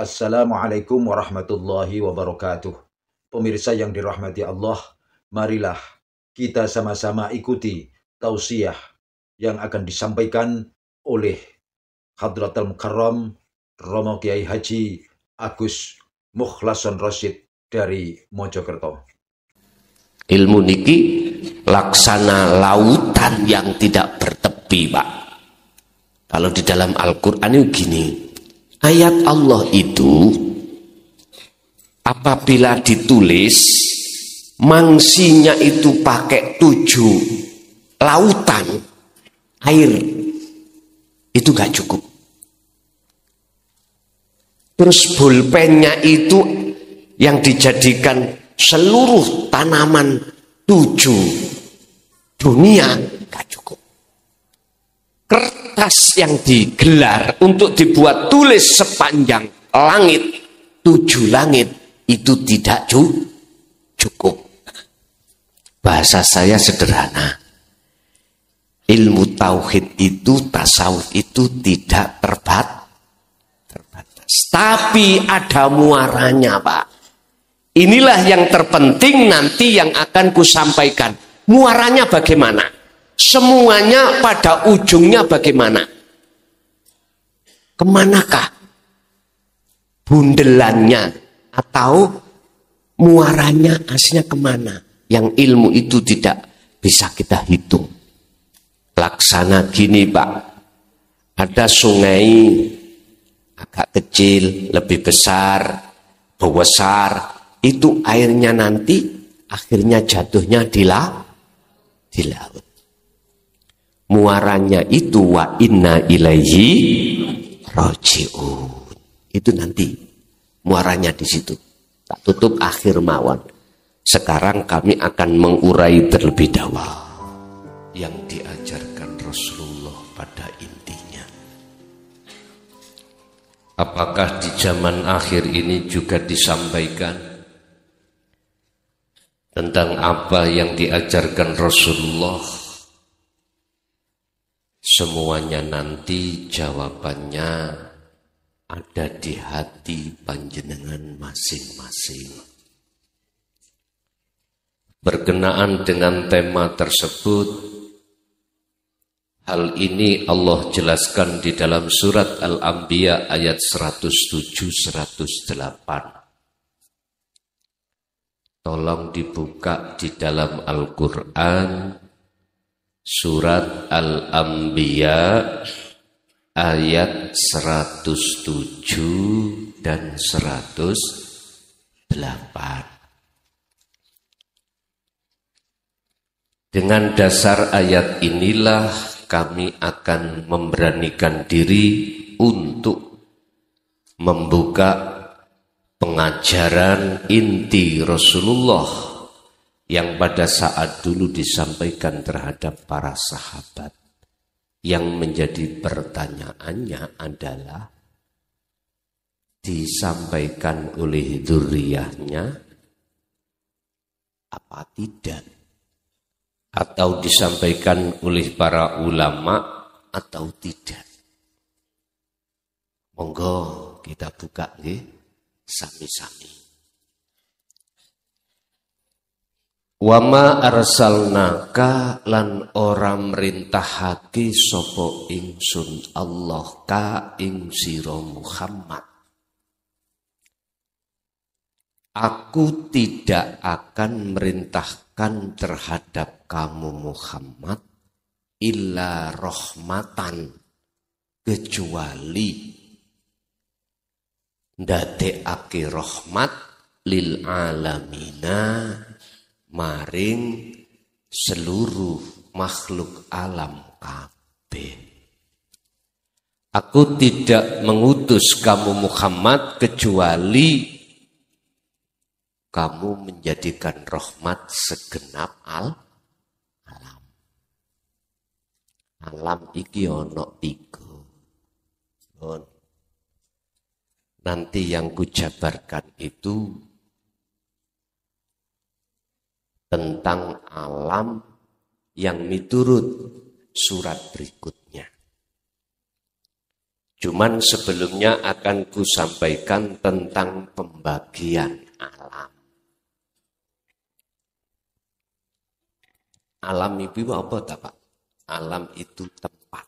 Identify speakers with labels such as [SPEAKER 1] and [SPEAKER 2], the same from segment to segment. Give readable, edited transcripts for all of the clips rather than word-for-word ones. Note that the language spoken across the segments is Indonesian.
[SPEAKER 1] Assalamualaikum warahmatullahi wabarakatuh. Pemirsa yang dirahmati Allah, marilah kita sama-sama ikuti tausiah yang akan disampaikan oleh Hadratul Mukarram Romo Kiai Haji Agus Mukhlason Rosyid dari Mojokerto.
[SPEAKER 2] Ilmu niki laksana lautan yang tidak bertepi, Pak. Kalau di dalam Al-Quran itu gini, ayat Allah itu apabila ditulis mangsinya itu pakai 7 lautan air, itu gak cukup. Terus pulpennya itu yang dijadikan seluruh tanaman 7 dunia gak cukup. Kertas yang digelar untuk dibuat tulis sepanjang langit, 7 langit, itu tidak cukup. Bahasa saya sederhana, ilmu tauhid itu, tasawuf itu tidak terbatas. Tapi ada muaranya, Pak. Inilah yang terpenting nanti yang akan kusampaikan. Muaranya bagaimana? Semuanya pada ujungnya bagaimana? Kemanakah bundelannya atau muaranya aslinya kemana? Yang ilmu itu tidak bisa kita hitung. Laksana gini, Pak. Ada sungai agak kecil, lebih besar, besar. Itu airnya nanti akhirnya jatuhnya di laut. Muaranya itu wa inna ilaihi raji'un. Itu nanti muaranya di situ. Tak tutup akhir mawon. Sekarang kami akan mengurai terlebih dahulu yang diajarkan Rasulullah pada intinya. Apakah di zaman akhir ini juga disampaikan tentang apa yang diajarkan Rasulullah? Semuanya nanti jawabannya ada di hati panjenengan masing-masing. Berkenaan dengan tema tersebut, hal ini Allah jelaskan di dalam surat Al-Anbiya ayat 107-108. Tolong dibuka di dalam Al-Quran. Surat Al-Anbiya ayat 107 dan 108. Dengan dasar ayat inilah kami akan memberanikan diri untuk membuka pengajaran inti Rasulullah yang pada saat dulu disampaikan terhadap para sahabat. Yang menjadi pertanyaannya adalah disampaikan oleh dzurriyyahnya apa tidak? Atau disampaikan oleh para ulama atau tidak? Monggo kita buka nggih sami-sami. Wama arsalnaka lan ora mrintahake sapa ingsun Allah ka ing sira Muhammad. Aku tidak akan merintahkan terhadap kamu Muhammad illa rahmatan, kecuali ndadekake rahmat lil alamina maring seluruh makhluk alam kabeh. Aku tidak mengutus kamu Muhammad kecuali kamu menjadikan rahmat segenap alam. Alam iki ono 3. Nanti yang kujabarkan itu tentang alam yang miturut surat berikutnya. Cuman sebelumnya akan ku sampaikan tentang pembagian alam. Alam itu apa tak Pak? Alam itu tempat.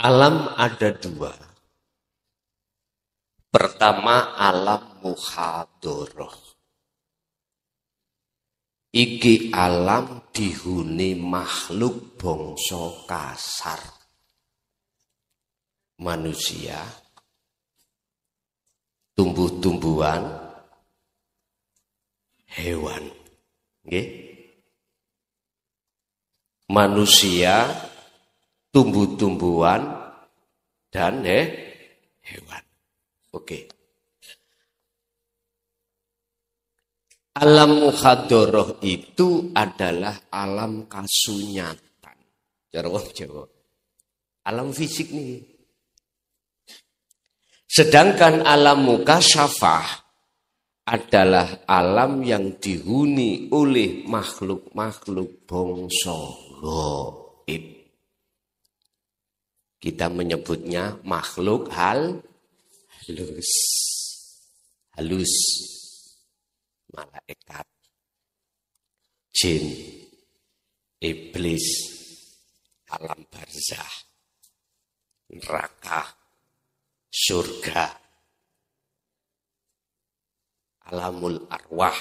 [SPEAKER 2] Alam ada dua. Pertama alam muhadharah. Iki alam dihuni makhluk bangsa kasar. Manusia, tumbuh-tumbuhan, hewan. Nggih. Manusia, tumbuh-tumbuhan, dan hewan. Oke. Alam muhadharah itu adalah alam kasunyatan. Cara wong Jawa. Alam fisik nih. Sedangkan alam mukasyafah adalah alam yang dihuni oleh makhluk-makhluk bangsa gaib. Kita menyebutnya makhluk halus. Halus. Malaikat, jin, iblis, alam barzah, neraka, surga, alamul arwah.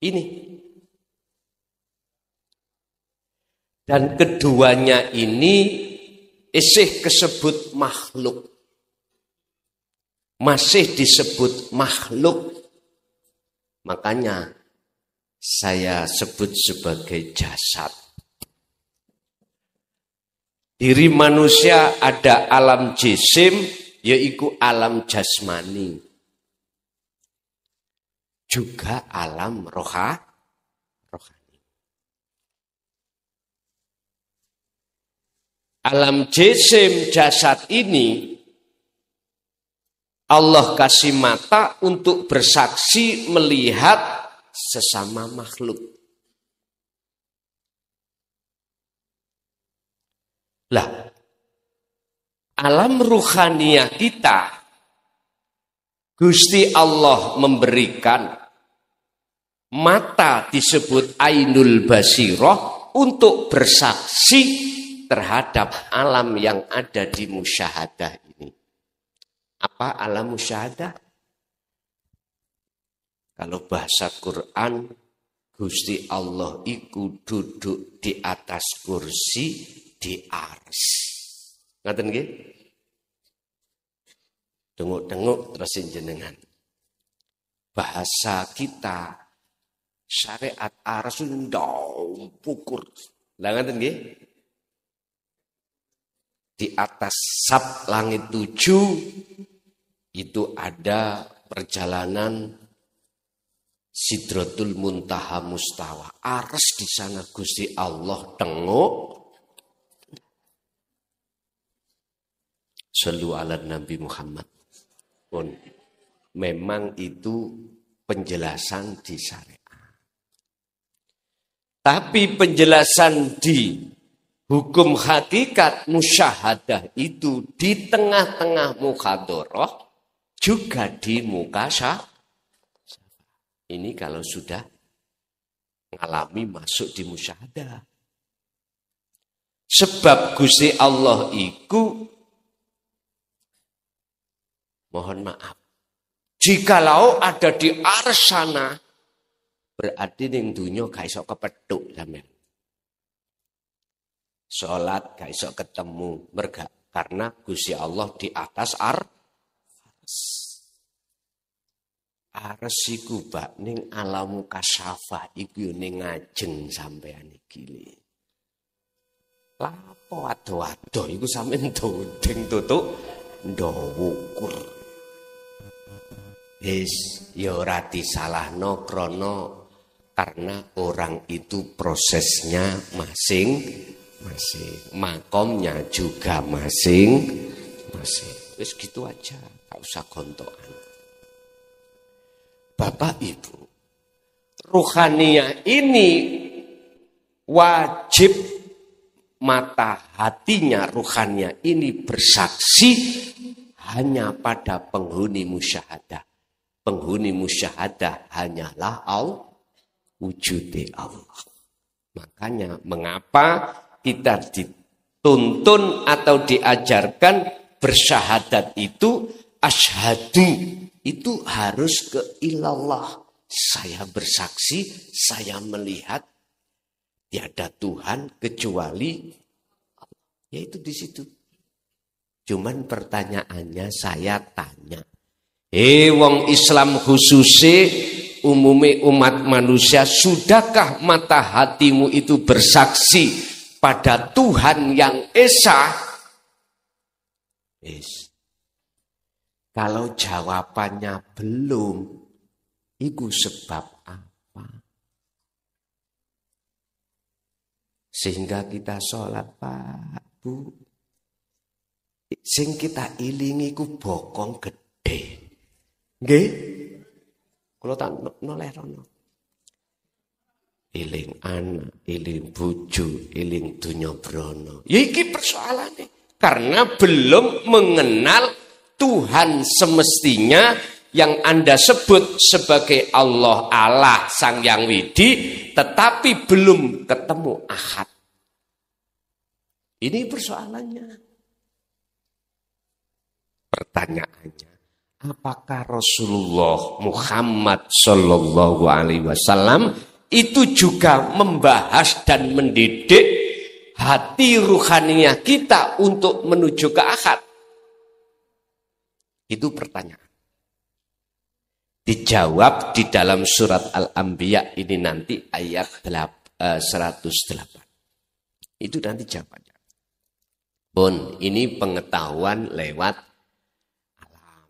[SPEAKER 2] Ini. Dan keduanya ini isih kesebut makhluk. Masih disebut makhluk. Makanya saya sebut sebagai jasad. Diri manusia ada alam jisim, yaitu alam jasmani. Juga alam rohani. Alam jisim jasad ini Allah kasih mata untuk bersaksi melihat sesama makhluk. Lah, alam ruhaniyah kita, Gusti Allah memberikan mata disebut Ainul Basirah untuk bersaksi terhadap alam yang ada di musyahadah ini. Apa alam musyahadah? Kalau bahasa Quran, Gusti Allah iku duduk di atas kursi di ars. Ngaten nggih? Tengok-tengok terus jenengan. Bahasa kita syariat ars ndau pukur. Lah ngaten nggih? Di atas sab langit 7 itu ada perjalanan Sidratul Muntaha Mustawa. Ares di sana Gusti Allah tengok. Shallu ala Nabi Muhammad. Pun memang itu penjelasan di syariat. Tapi penjelasan di hukum hakikat musyahadah itu di tengah-tengah muhadharah juga di mukasyafah. Ini kalau sudah mengalami masuk di musyahadah. Sebab Gusti Allah iku mohon maaf. Jikalau ada di arsana berarti ning dunya gak iso kepethuk sampean. Salat gak iso ketemu merga karena Gusti Allah di atas ars. ares iku bak ning alam kasyafah iku yo ning ngajeng sampean iki. Lapo ado-ado iku sampean ndodeng tutuk ndawukur. Ya ora disalahno karena orang itu prosesnya masing-masing. Makomnya juga masing-masing. Wis gitu aja, gak usah gontokan. Bapak Ibu, ruhaniyah ini wajib mata hatinya ruhaniyah ini bersaksi hanya pada penghuni musyahadah. Penghuni musyahadah hanyalah wujud Allah. Makanya mengapa kita dituntun atau diajarkan bersyahadat itu asyhadu itu harus ke ilallah. Saya bersaksi, saya melihat tiada Tuhan kecuali Allah. Yaitu di situ. Cuman pertanyaannya saya tanya. Wong Islam khususnya umumnya umat manusia, sudahkah mata hatimu itu bersaksi pada Tuhan yang Esa? Yes. Kalau jawabannya belum, itu sebab apa? Sehingga kita sholat, Pak, Bu. Sing kita ilingi ku bokong gede. Nggih? Kula tak nolerono. Iling anak, iling bojo, iling donya brana. Ya iki persoalane. Karena belum mengenal Tuhan semestinya yang Anda sebut sebagai Allah Sang Yang Widi, tetapi belum ketemu Ahad. Ini persoalannya. Pertanyaannya, apakah Rasulullah Muhammad Sallallahu Alaihi Wasallam itu juga membahas dan mendidik hati ruhaniyah kita untuk menuju ke Ahad? Itu pertanyaan. Dijawab di dalam surat Al-Anbiya ini nanti ayat 108. Itu nanti jawabannya. Bon, ini pengetahuan lewat alam.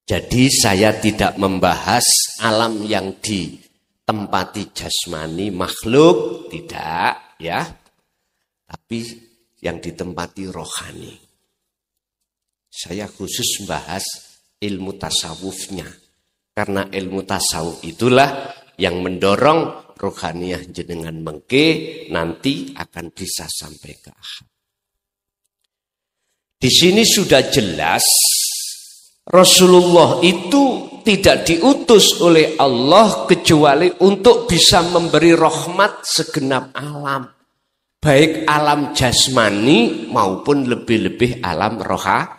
[SPEAKER 2] Jadi saya tidak membahas alam yang ditempati jasmani makhluk, tidak ya. Tapi yang ditempati rohani. Saya khusus membahas ilmu tasawufnya. Karena ilmu tasawuf itulah yang mendorong rohaniyah jenengan mengke nanti akan bisa sampai ke akhir. Di sini sudah jelas Rasulullah itu tidak diutus oleh Allah kecuali untuk bisa memberi rahmat segenap alam. Baik alam jasmani maupun lebih-lebih alam roha.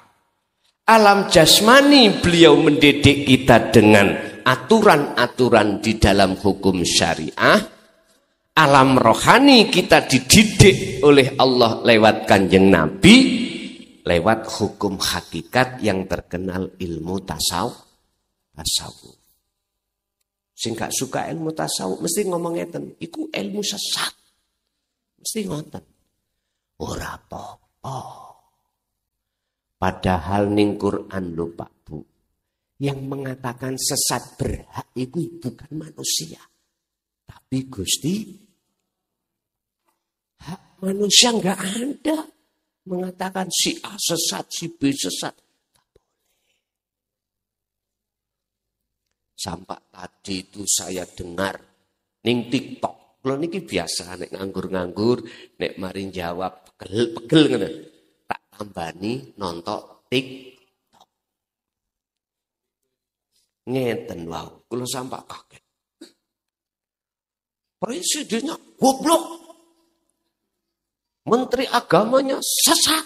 [SPEAKER 2] Alam jasmani beliau mendidik kita dengan aturan-aturan di dalam hukum syariah. Alam rohani kita dididik oleh Allah lewat Kanjeng Nabi, lewat hukum hakikat yang terkenal ilmu tasawuf. Sing gak suka ilmu tasawuf mesti ngomong ngeten, iku ilmu sesat. Mesti ngoten. Ora apa-apa. Padahal ning Quran lho Pak Bu, yang mengatakan sesat berhak itu bukan manusia. Tapi Gusti, hak manusia enggak ada. Mengatakan si A sesat, si B sesat. Tak boleh. Sampai tadi itu saya dengar ning TikTok. Kalau niki biasa nek nganggur-nganggur, nek mari jawab pegel-pegel ngono. Tak tambani nonton TikTok. Ngeten wae, kula sampai kaget. Presidennya goblok. Menteri agamanya sesat.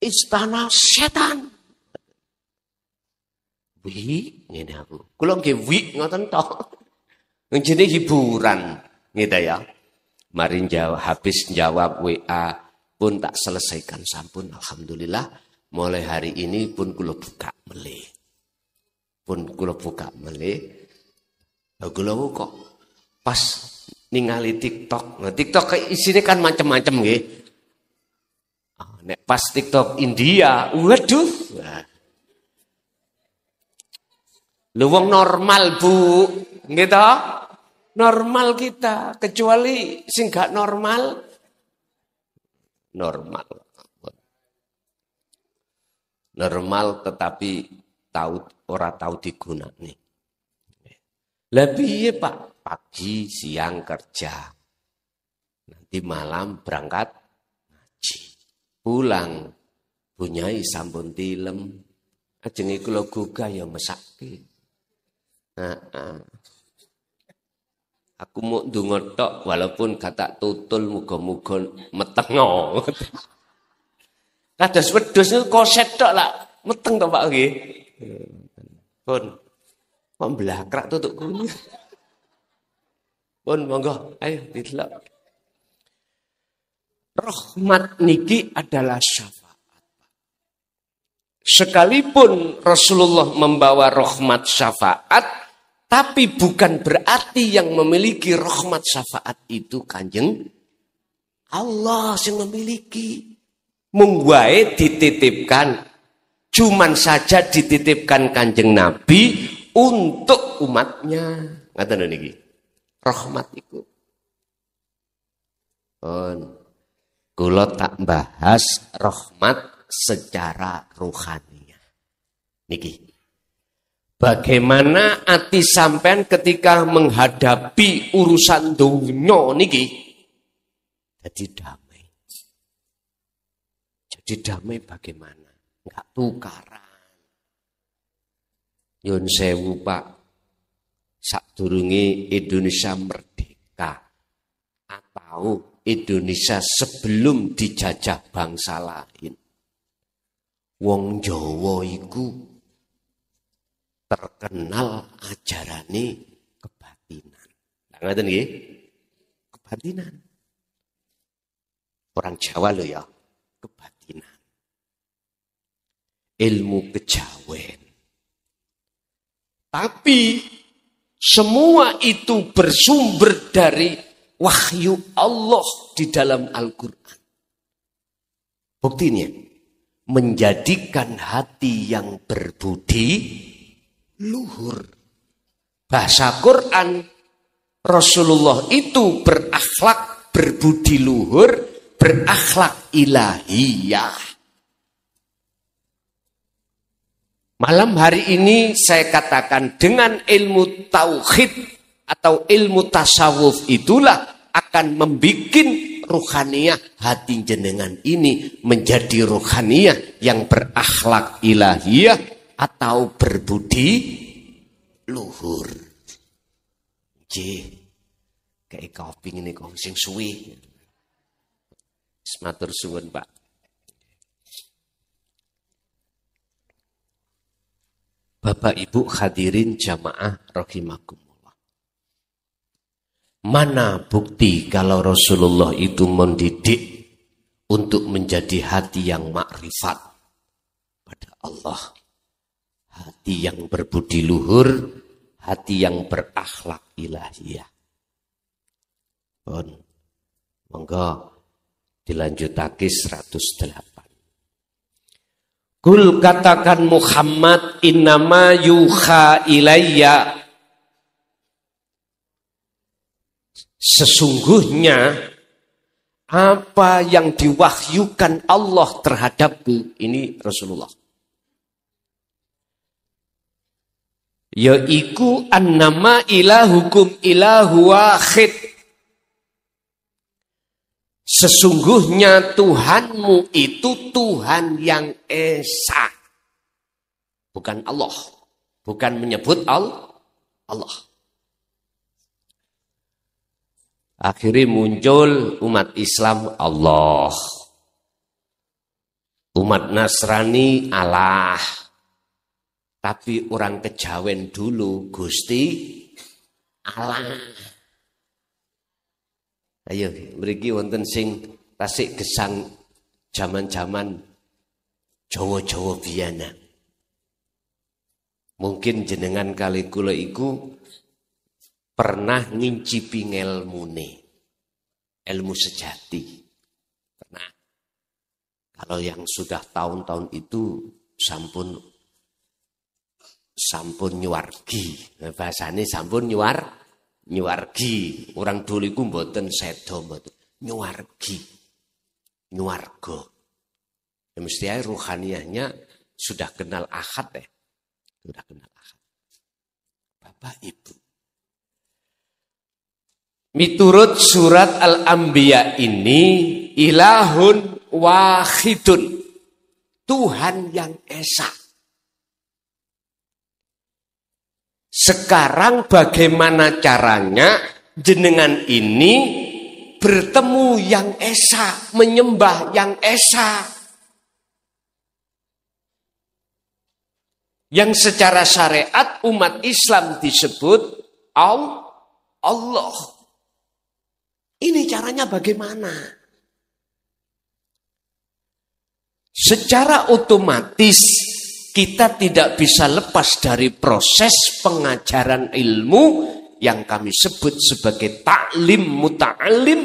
[SPEAKER 2] Istana setan. Wi, ngene aku. Kula nggih wi ngoten tok. Jenenge hiburan, gitu ya. Mari jawab, habis jawab WA pun tak selesaikan sampun, alhamdulillah. mulai hari ini pun kula buka melih. Pun kula buka melih. Kula kok pas ningali TikTok. Nah, TikTok isine kan macam-macam nggih. Nek pas TikTok India, waduh. Lu wong normal, Bu. Nggih ta? Normal kita, kecuali sing gak normal. Normal tetapi ora tahu digunakne. Lah piye, Pak? Pagi, siang kerja. Nanti malam berangkat ngaji. Pulang bunyai sampun tilem. Ajenge kula gugah ya mesake. Aku mau ndonga tok walaupun kata tutul muga-muga metengo. Kados wedhus niku koset tok lah, meteng to Pak nggih. Pun kok blakrak tutukku. Pun monggo, ayo didelok. Rahmat niki adalah syafaat. Sekalipun Rasulullah membawa rahmat syafaat, tapi bukan berarti yang memiliki rahmat syafaat itu Kanjeng Allah yang memiliki. Mung wae dititipkan, cuman saja dititipkan Kanjeng Nabi untuk umatnya. Ngaten niki. Rahmat iku. Kula tak bahas rahmat secara rohaniah. Niki. Bagaimana ati sampean ketika menghadapi urusan dunya niki? Jadi damai. Jadi damai bagaimana? Enggak tukaran. Nyun sewu Pak. Sadurunge Indonesia merdeka atau Indonesia sebelum dijajah bangsa lain. Wong Jawa iku terkenal ajarane kebatinan. Ngaten nggih? Kebatinan. Orang Jawa lho ya, kebatinan. Ilmu kejawen. Tapi semua itu bersumber dari wahyu Allah di dalam Al-Quran. Buktinya, menjadikan hati yang berbudi luhur. Bahasa Quran, Rasulullah itu berakhlak berbudi luhur, berakhlak ilahiyah. Malam hari ini saya katakan dengan ilmu tauhid atau ilmu tasawuf itulah akan membikin ruhaniyah hati jenengan ini menjadi ruhaniyah yang berakhlak ilahiyah atau berbudi luhur. Kayak kopi ini kong sing suwi. Matur suwun Pak. Bapak Ibu hadirin jamaah rahimakumullah. Mana bukti kalau Rasulullah itu mendidik untuk menjadi hati yang makrifat pada Allah. Hati yang berbudi luhur, hati yang berakhlak ilahiyah. Pun, monggo dilanjutake 108. Kul katakan Muhammad innama yuha ilayya. Sesungguhnya apa yang diwahyukan Allah terhadapku, ini Rasulullah. Yaiku annama ilahukum ilahu wahid. Sesungguhnya Tuhanmu itu Tuhan yang esa. Bukan Allah. Bukan menyebut Allah. Akhirnya muncul umat Islam Allah. Umat Nasrani Allah. Tapi orang kejawen dulu Gusti Allah. Ayo, mriki wonten sing tasik gesang zaman-zaman Jawa-Jawa biyana. Mungkin jenengan kali kula iku pernah ngincipi ngelmune, ilmu sejati. Pernah. Kalau yang sudah tahun-tahun itu sampun nyuwargi. Bahasane sampun nyuwargi. Orang dulu iku mboten sedo mboten. Nyuwargi. Nyuwarga. Ya mesti ae ruhaniyahnya sudah kenal akad ya. Sudah kenal akad. Bapak Ibu. Miturut surat Al-Anbiya ini, ilahun wahidun. Tuhan yang esa. Sekarang bagaimana caranya jenengan ini bertemu yang esa, menyembah yang esa. Yang secara syariat umat Islam disebut Allah. Ini caranya bagaimana? Secara otomatis kita tidak bisa lepas dari proses pengajaran ilmu yang kami sebut sebagai ta'lim muta'alim,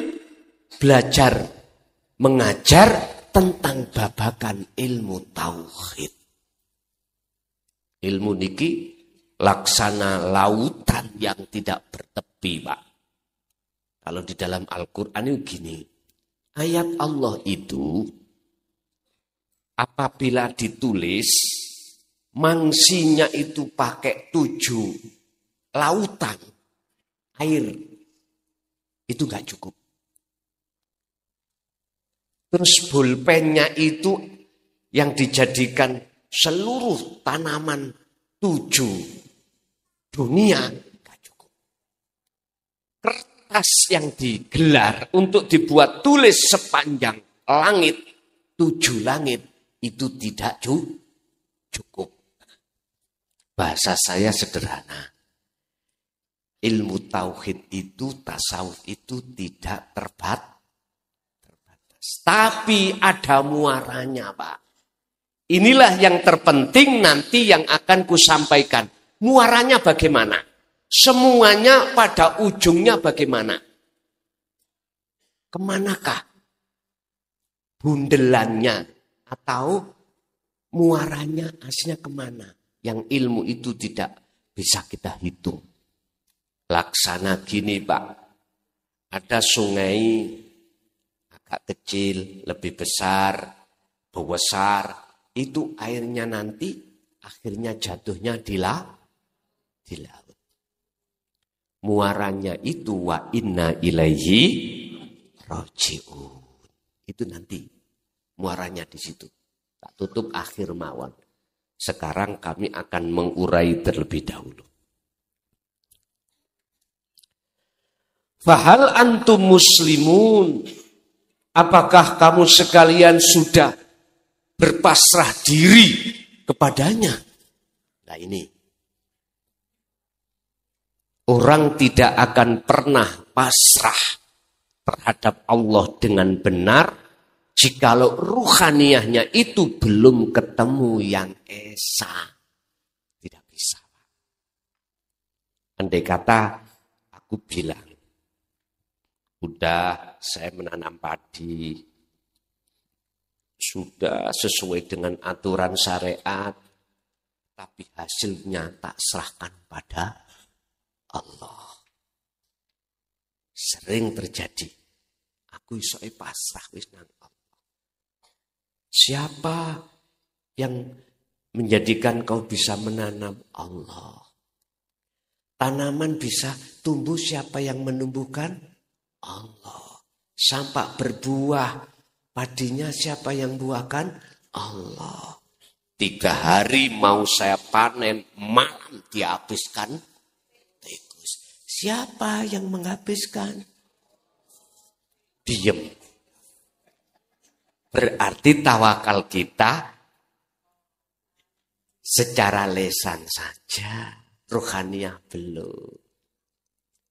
[SPEAKER 2] belajar mengajar tentang babakan ilmu tauhid. Ilmu niki laksana lautan yang tidak bertepi, Pak. Kalau di dalam Al-Quran itu gini, ayat Allah itu apabila ditulis, mangsinya itu pakai 7 lautan air, itu gak cukup. Terus pulpennya itu yang dijadikan seluruh tanaman 7 dunia, gak cukup. Kertas yang digelar untuk dibuat tulis sepanjang langit, 7 langit, itu tidak cukup. Bahasa saya sederhana. Ilmu tauhid itu, tasawuf itu tidak terbatas. Tapi ada muaranya, Pak. Inilah yang terpenting nanti yang akan kusampaikan. Muaranya bagaimana? Semuanya pada ujungnya bagaimana? Kemanakah bundelannya atau muaranya aslinya kemana? Yang ilmu itu tidak bisa kita hitung. Laksana gini, Pak. Ada sungai agak kecil, lebih besar, besar. Itu airnya nanti akhirnya jatuhnya di laut. Muaranya itu wa inna ilaihi raji'un. Itu nanti muaranya di situ. Tak tutup akhir mawon. Sekarang kami akan mengurai terlebih dahulu. Fahal antum muslimun, apakah kamu sekalian sudah berpasrah diri kepadanya? Nah ini, orang tidak akan pernah pasrah terhadap Allah dengan benar jikalau ruhaniyahnya itu belum ketemu yang esa. Tidak bisa. Andai kata aku bilang, udah saya menanam padi, sudah sesuai dengan aturan syariat, tapi hasilnya tak serahkan pada Allah. Sering terjadi. Aku iso pasrah wis nang Allah. Siapa yang menjadikan kau bisa menanam? Allah. Tanaman bisa tumbuh, siapa yang menumbuhkan? Allah. Sampai berbuah, padinya siapa yang buahkan? Allah. 3 hari mau saya panen, malam dihabiskan tikus. Siapa yang menghabiskan? Diam. Berarti tawakal kita secara lesan saja, ruhaniyah belum.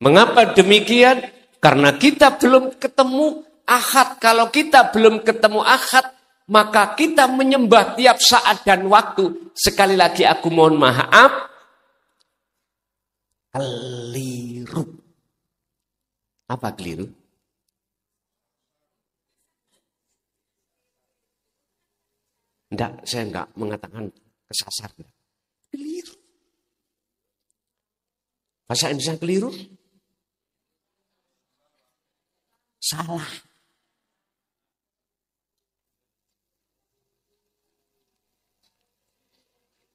[SPEAKER 2] Mengapa demikian? Karena kita belum ketemu ahad. Kalau kita belum ketemu ahad, maka kita menyembah tiap saat dan waktu. Sekali lagi aku mohon maaf, keliru. Apa keliru? Saya enggak mengatakan kesasar. Keliru. Bahasa Indonesia keliru? Salah.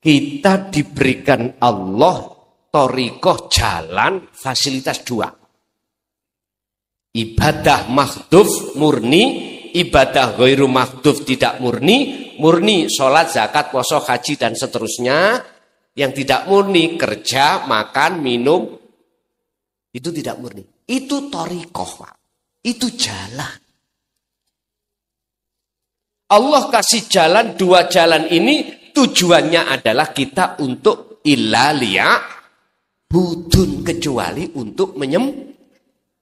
[SPEAKER 2] Kita diberikan Allah thariqah, jalan, fasilitas dua. Ibadah mahdhuf murni, ibadah ghairu mahdhuf tidak murni. Murni sholat, zakat, puasa, haji dan seterusnya. Yang tidak murni kerja, makan, minum. Itu tidak murni. Itu thariqah, Pak. Itu jalan. Allah kasih jalan, dua jalan ini tujuannya adalah kita untuk ilalia budun, kecuali untuk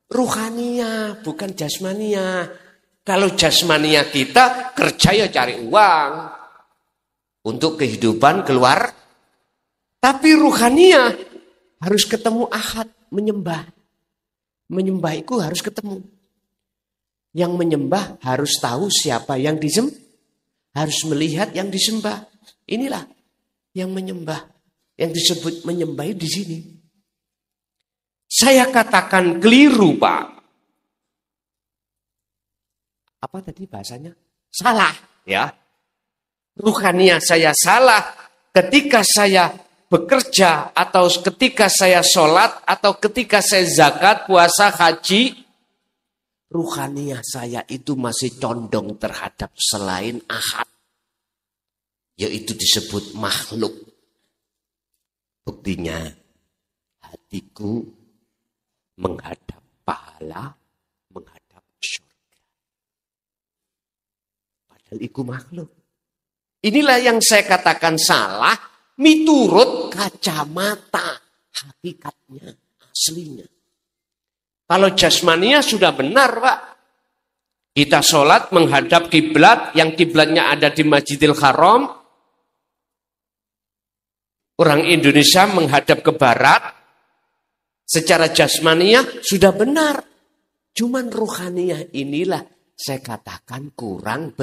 [SPEAKER 2] ruhania, bukan jasmania. Kalau jasmania kita kerja ya cari uang untuk kehidupan keluar. Tapi ruhania harus ketemu ahad, menyembah. Menyembah itu harus ketemu. Yang menyembah harus tahu siapa yang disembah. Harus melihat yang disembah. Inilah yang menyembah. Yang disebut menyembah di sini. Saya katakan keliru, Pak. Apa tadi bahasanya? Salah, ya. Ruhania saya salah ketika saya bekerja, atau ketika saya sholat, atau ketika saya zakat, puasa, haji. Ruhania saya itu masih condong terhadap selain ahad. Yaitu disebut makhluk. Buktinya hatiku menghadap pahala, menghadap surga. Padahal itu makhluk. Inilah yang saya katakan salah, miturut kacamata hakikatnya, aslinya. Kalau jasmania sudah benar, Pak. Kita sholat menghadap kiblat, yang kiblatnya ada di Masjidil Haram. Orang Indonesia menghadap ke barat. Secara jasmania sudah benar. Cuman ruhaniah inilah saya katakan kurang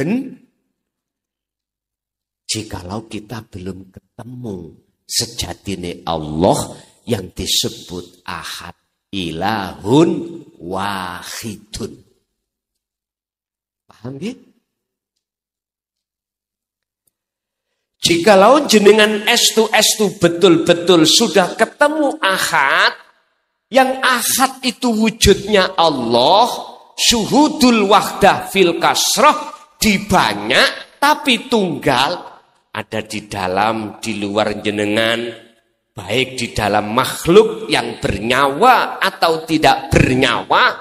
[SPEAKER 2] jikalau kita belum ketemu sejatine Allah yang disebut ahad, ilahun wahidun. Paham ya? Jikalau jenengan estu betul-betul sudah ketemu ahad, yang ahad itu wujudnya Allah, syuhudul wahdah fil kasroh, di banyak tapi tunggal, ada di dalam, di luar jenengan, baik di dalam makhluk yang bernyawa atau tidak bernyawa.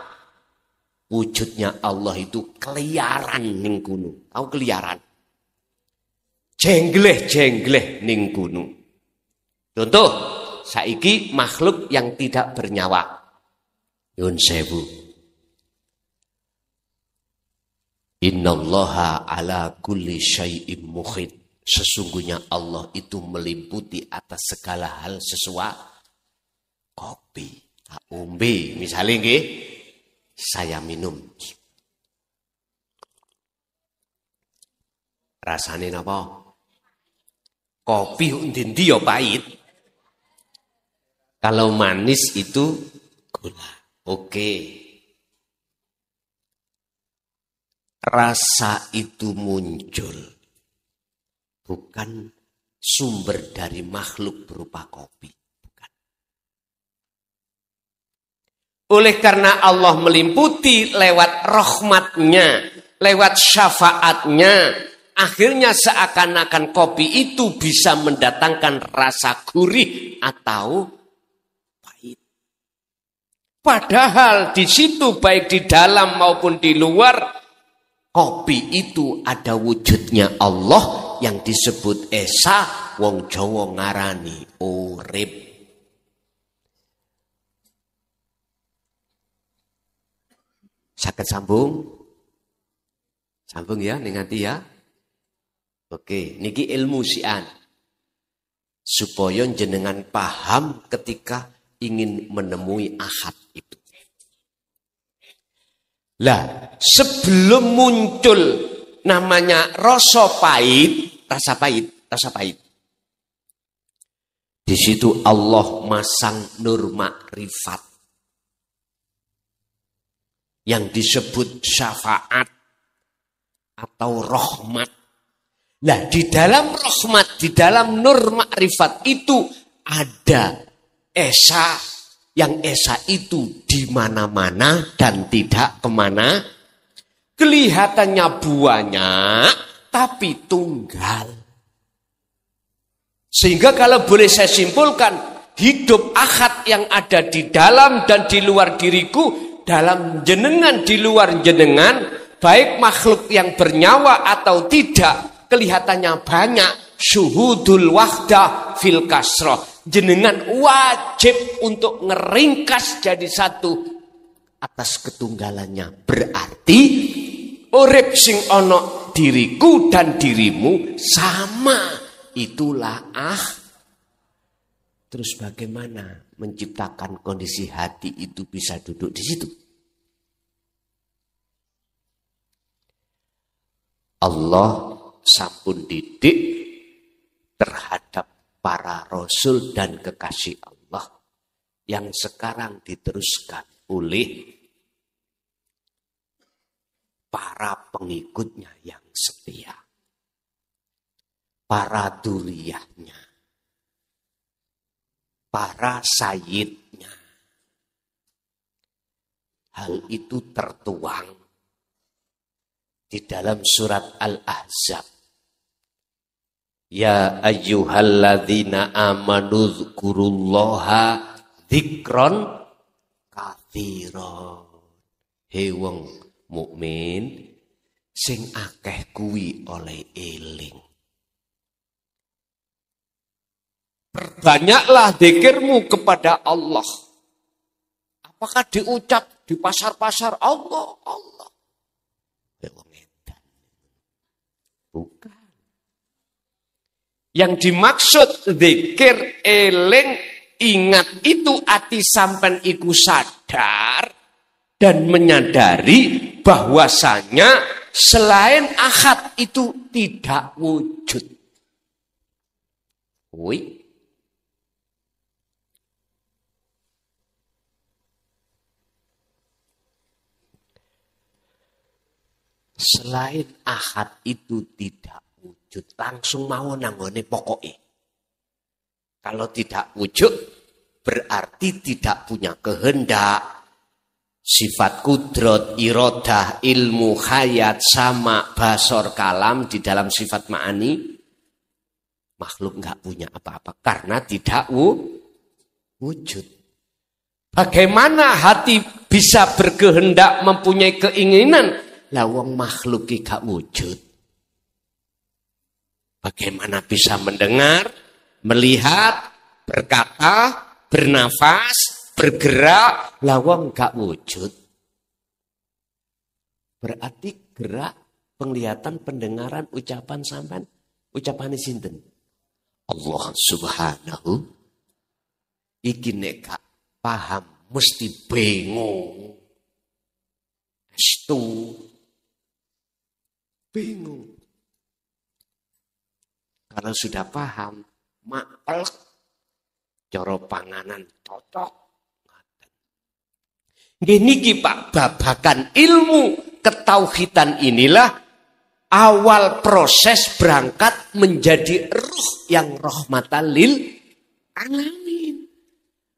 [SPEAKER 2] Wujudnya Allah itu keliaran ning gunung. Tahu keliaran? Jengleh ning gunung. Contoh, saiki makhluk yang tidak bernyawa. Yun sewu. Innallaha ala kulli syai'im muhit. Sesungguhnya Allah itu meliputi atas segala hal sesuatu. Kopi, umbi, misalnya nggih, saya minum. Rasane napa? Kopi ndi ya pahit. Kalau manis itu gula. Oke. Rasa itu muncul. Bukan sumber dari makhluk berupa kopi. Bukan. Oleh karena Allah meliputi lewat rahmatnya, lewat syafaatnya, akhirnya seakan-akan kopi itu bisa mendatangkan rasa gurih atau pahit. Padahal di situ baik di dalam maupun di luar, kopi itu ada wujudnya Allah yang disebut Esa, wong Jawa ngarani urip. Saged sambung? Sambung ya, ning ati ya. Oke, niki ilmu sian. Supaya jenengan paham ketika ingin menemui ahad itu. Lah, sebelum muncul namanya rasa pahit. Di situ Allah masang nur makrifat. Yang disebut syafaat atau rahmat. Nah, di dalam rahmat, di dalam nur makrifat itu ada esa, yang esa itu di mana-mana dan tidak kemana. Kelihatannya banyak, tapi tunggal. Sehingga kalau boleh saya simpulkan, hidup ahad yang ada di dalam dan di luar diriku, dalam jenengan, di luar jenengan, baik makhluk yang bernyawa atau tidak, kelihatannya banyak. Syuhudul wahdah fil kasroh. Jenengan wajib untuk ngeringkas jadi satu atas ketunggalannya. Berarti urip sing ono diriku dan dirimu sama. Itulah Terus bagaimana menciptakan kondisi hati itu bisa duduk di situ? Allah sampun didik terhadap para rasul dan kekasih Allah yang sekarang diteruskan oleh para pengikutnya yang setia, para duriyahnya, para sayyidnya. Hal itu tertuang di dalam surat Al-Ahzab. Ya ayyuhalladzina amanu dzkurullaha dzikron katsiran. He wong mukmin sing akeh kuwi oleh eling. Perbanyaklah zikirmu kepada Allah. Apakah diucap di pasar-pasar Allah? Allah. Bukan. Yang dimaksud zikir, eling, ingat itu ati sampean iku sadar dan menyadari bahwasanya selain ahad itu tidak wujud. Woi. Selain ahad itu tidak wujud, langsung mau nanggone pokoknya. Kalau tidak wujud, berarti tidak punya kehendak. Sifat kudrat, iradah, ilmu, hayat, sama, basor, kalam di dalam sifat ma'ani. Makhluk nggak punya apa-apa karena tidak wujud. Bagaimana hati bisa berkehendak, mempunyai keinginan? Lawang makhluk gak wujud. Bagaimana bisa mendengar, melihat, berkata, bernafas, bergerak, lawang gak wujud. Berarti gerak, penglihatan, pendengaran, ucapan sampean, ucapan sinten? Allah Subhanahu. Iki nek gak paham mesti bingung. Bingung. Kalau sudah paham, maklek, cara panganan cocok. Niki Pak, babakan ilmu ketauhidan inilah awal proses berangkat menjadi ruh yang rahmatan lil alamin.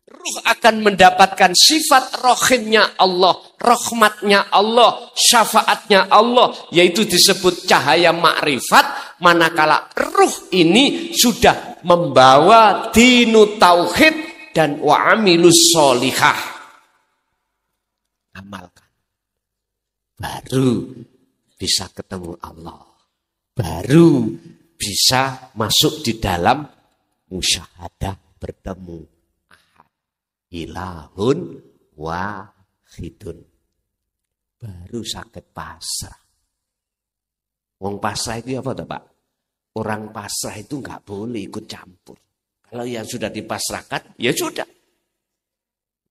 [SPEAKER 2] Ruh akan mendapatkan sifat rohimnya Allah, rahmatnya Allah, syafaatnya Allah, yaitu disebut cahaya makrifat. Manakala ruh ini sudah membawa dinu tauhid dan wa'amilus sholihah. Amalkan. Baru bisa ketemu Allah. Baru bisa masuk di dalam musyahadah bertemu. Ilahun wahidun. Baru sakit pasrah. Wong pasrah itu apa tuh Pak? Orang pasrah itu nggak boleh ikut campur. Kalau yang sudah dipasrahkan, ya sudah.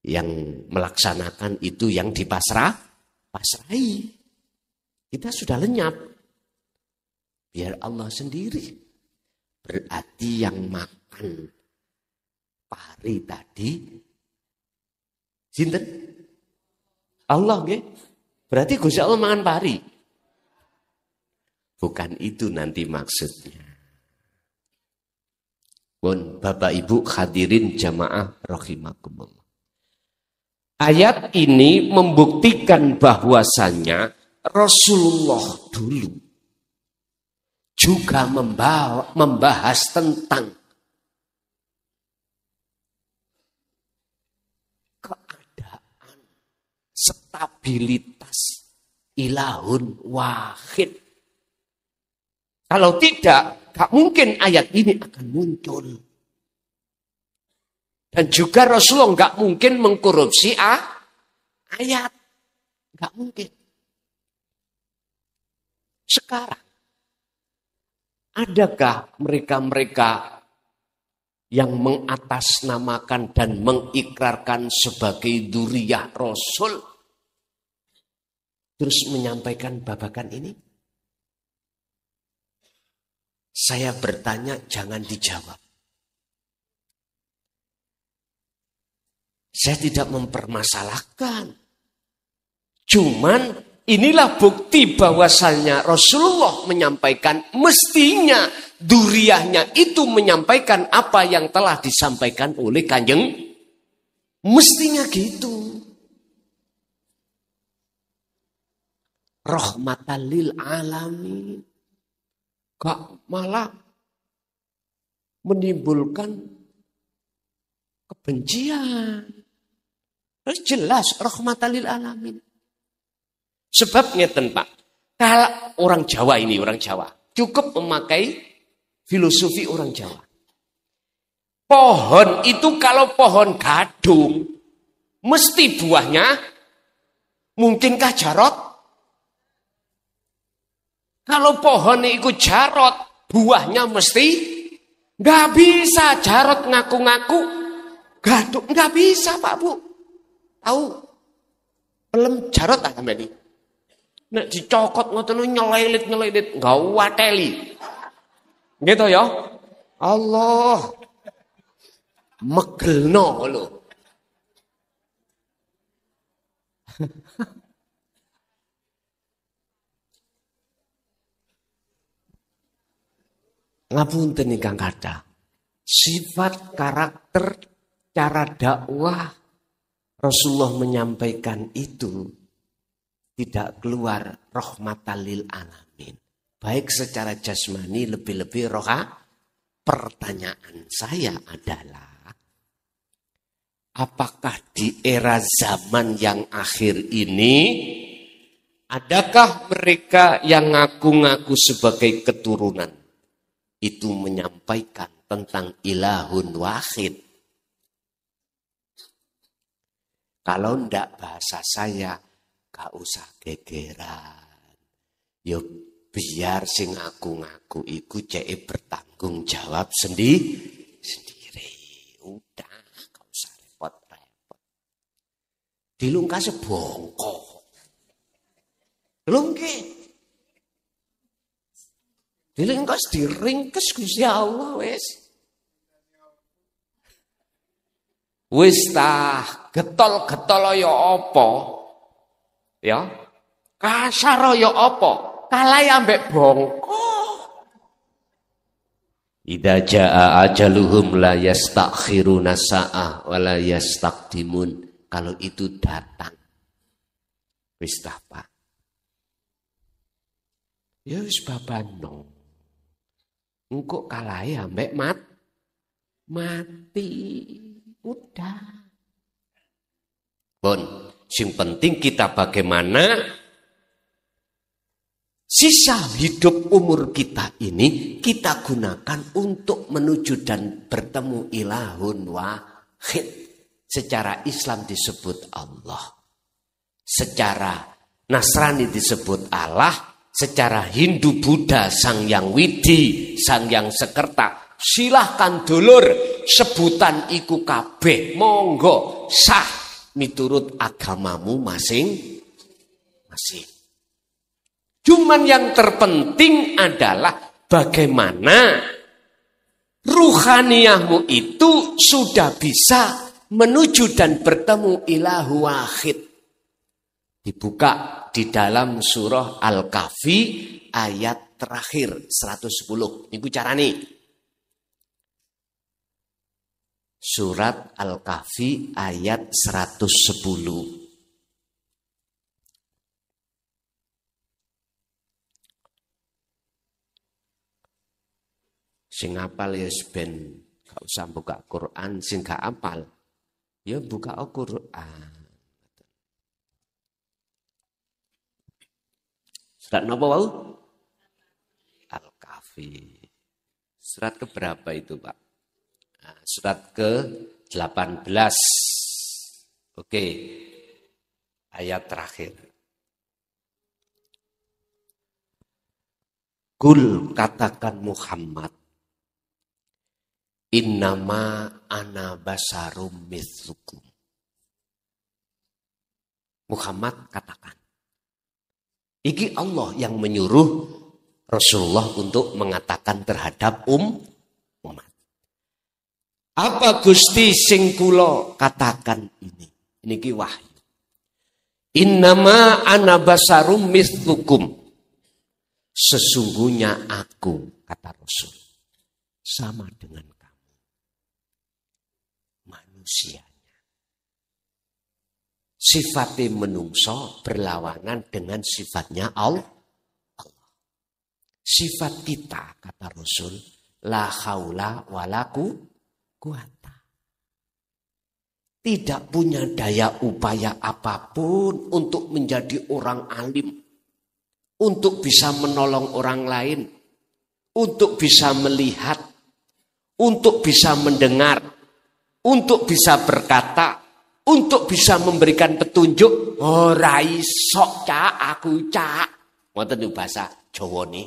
[SPEAKER 2] Yang melaksanakan itu yang pasrahi. Kita sudah lenyap. Biar Allah sendiri. Berarti yang makan pari tadi, sinten? Allah, nggih. Berarti Gusti Allah mangan pari. Bukan itu nanti maksudnya. Pun Bapak Ibu hadirin jamaah rahimakumullah. Ayat ini membuktikan bahwasannya Rasulullah dulu juga membahas tentang keadaan stabilitas ilahun wahid. Kalau tidak, gak mungkin ayat ini akan muncul. Dan juga Rasulullah gak mungkin mengkorupsi ayat. Gak mungkin. Sekarang, adakah mereka-mereka yang mengatasnamakan dan mengikrarkan sebagai dzurriyyah Rasul, terus menyampaikan babakan ini? Saya bertanya, jangan dijawab. Saya tidak mempermasalahkan. Cuman inilah bukti bahwasannya Rasulullah menyampaikan, mestinya dzurriyyahnya itu menyampaikan apa yang telah disampaikan oleh Kanjeng. Mestinya gitu. Rahmatan lil alamin. Kok malah menimbulkan kebencian. Terus jelas rahmatan lil alamin. Sebab ngeten Pak, kalau orang Jawa ini, orang Jawa, cukup memakai filosofi orang Jawa. Pohon itu kalau pohon gadung, mesti buahnya, mungkinkah jarot? Kalau pohon itu jarot, buahnya mesti nggak bisa. Jarot ngaku-ngaku gadung, nggak bisa Pak Bu. Tahu? Pelem jarot tak sampai ini. Nek dicokot ngoten nyelilit nggak wateli. Gitu ya. Allah. Megelno lho. Ngapunten ingkang kathah. Sifat karakter cara dakwah Rasulullah menyampaikan itu tidak keluar rahmatan lil alamin. Baik secara jasmani lebih-lebih roha. Pertanyaan saya adalah, apakah di era zaman yang akhir ini adakah mereka yang ngaku-ngaku sebagai keturunan itu menyampaikan tentang ilahun wahid? Kalau ndak bahasa saya, gak usah gegeran. Yo biar sing ngaku-ngaku iku cek bertanggung jawab sendiri. Udah, gak usah repot-repot. Dilungkas bongkok. Lungke. Dilungkas diringkes Gusti Allah wis. Wis tah, getol-getol ya apa? Ya. Kasar ya apa? Kalai ambek bongkok. Idza jaa ajaluhum la yastakhiruna sa'ah wa la yastaqdimun. Kalau itu datang. Wis tah Pak. Ya wis babano. Engko kalai ambek mati. Udah. Bon, sing penting kita bagaimana sisa hidup umur kita ini kita gunakan untuk menuju dan bertemu ilahun wahid. Secara Islam disebut Allah. Secara Nasrani disebut Allah. secara Hindu Buddha Sang Hyang Widi, Sang Hyang Sekerta, silahkan dulur sebutan iku kabeh monggo sah miturut agamamu masing-masing. Cuman yang terpenting adalah bagaimana ruhaniyahmu itu sudah bisa menuju dan bertemu ilahu wahid. Dibuka di dalam surah Al-Kahfi ayat terakhir 110. Niku carane. Surat Al-Kahfi ayat 110. Sing apal ya ben gak usah buka Quran, sing gak apal ya buka Al-Quran. Surat napa wau? Al-Kahfi. Surat keberapa itu, Pak? Nah, surat ke-18. Oke. Ayat terakhir. Kul, katakan Muhammad, innama ana basarum mithlukum. Muhammad katakan. Iki Allah yang menyuruh Rasulullah untuk mengatakan terhadap umat. Apa Gusti sing kula katakan ini? Niki wahyu. Innama ana basarum mithlukum. Sesungguhnya aku, kata Rasul, sama dengan kamu. Manusianya. Sifatnya menungso berlawanan dengan sifatnya Allah. Sifat kita, kata Rasul, la haula walaku quwata. Tidak punya daya upaya apapun untuk menjadi orang alim. Untuk bisa menolong orang lain. Untuk bisa melihat. Untuk bisa mendengar. Untuk bisa berkata. Untuk bisa memberikan petunjuk. Ora iso cak aku cak. Ngoten niku bahasa Jawa nih.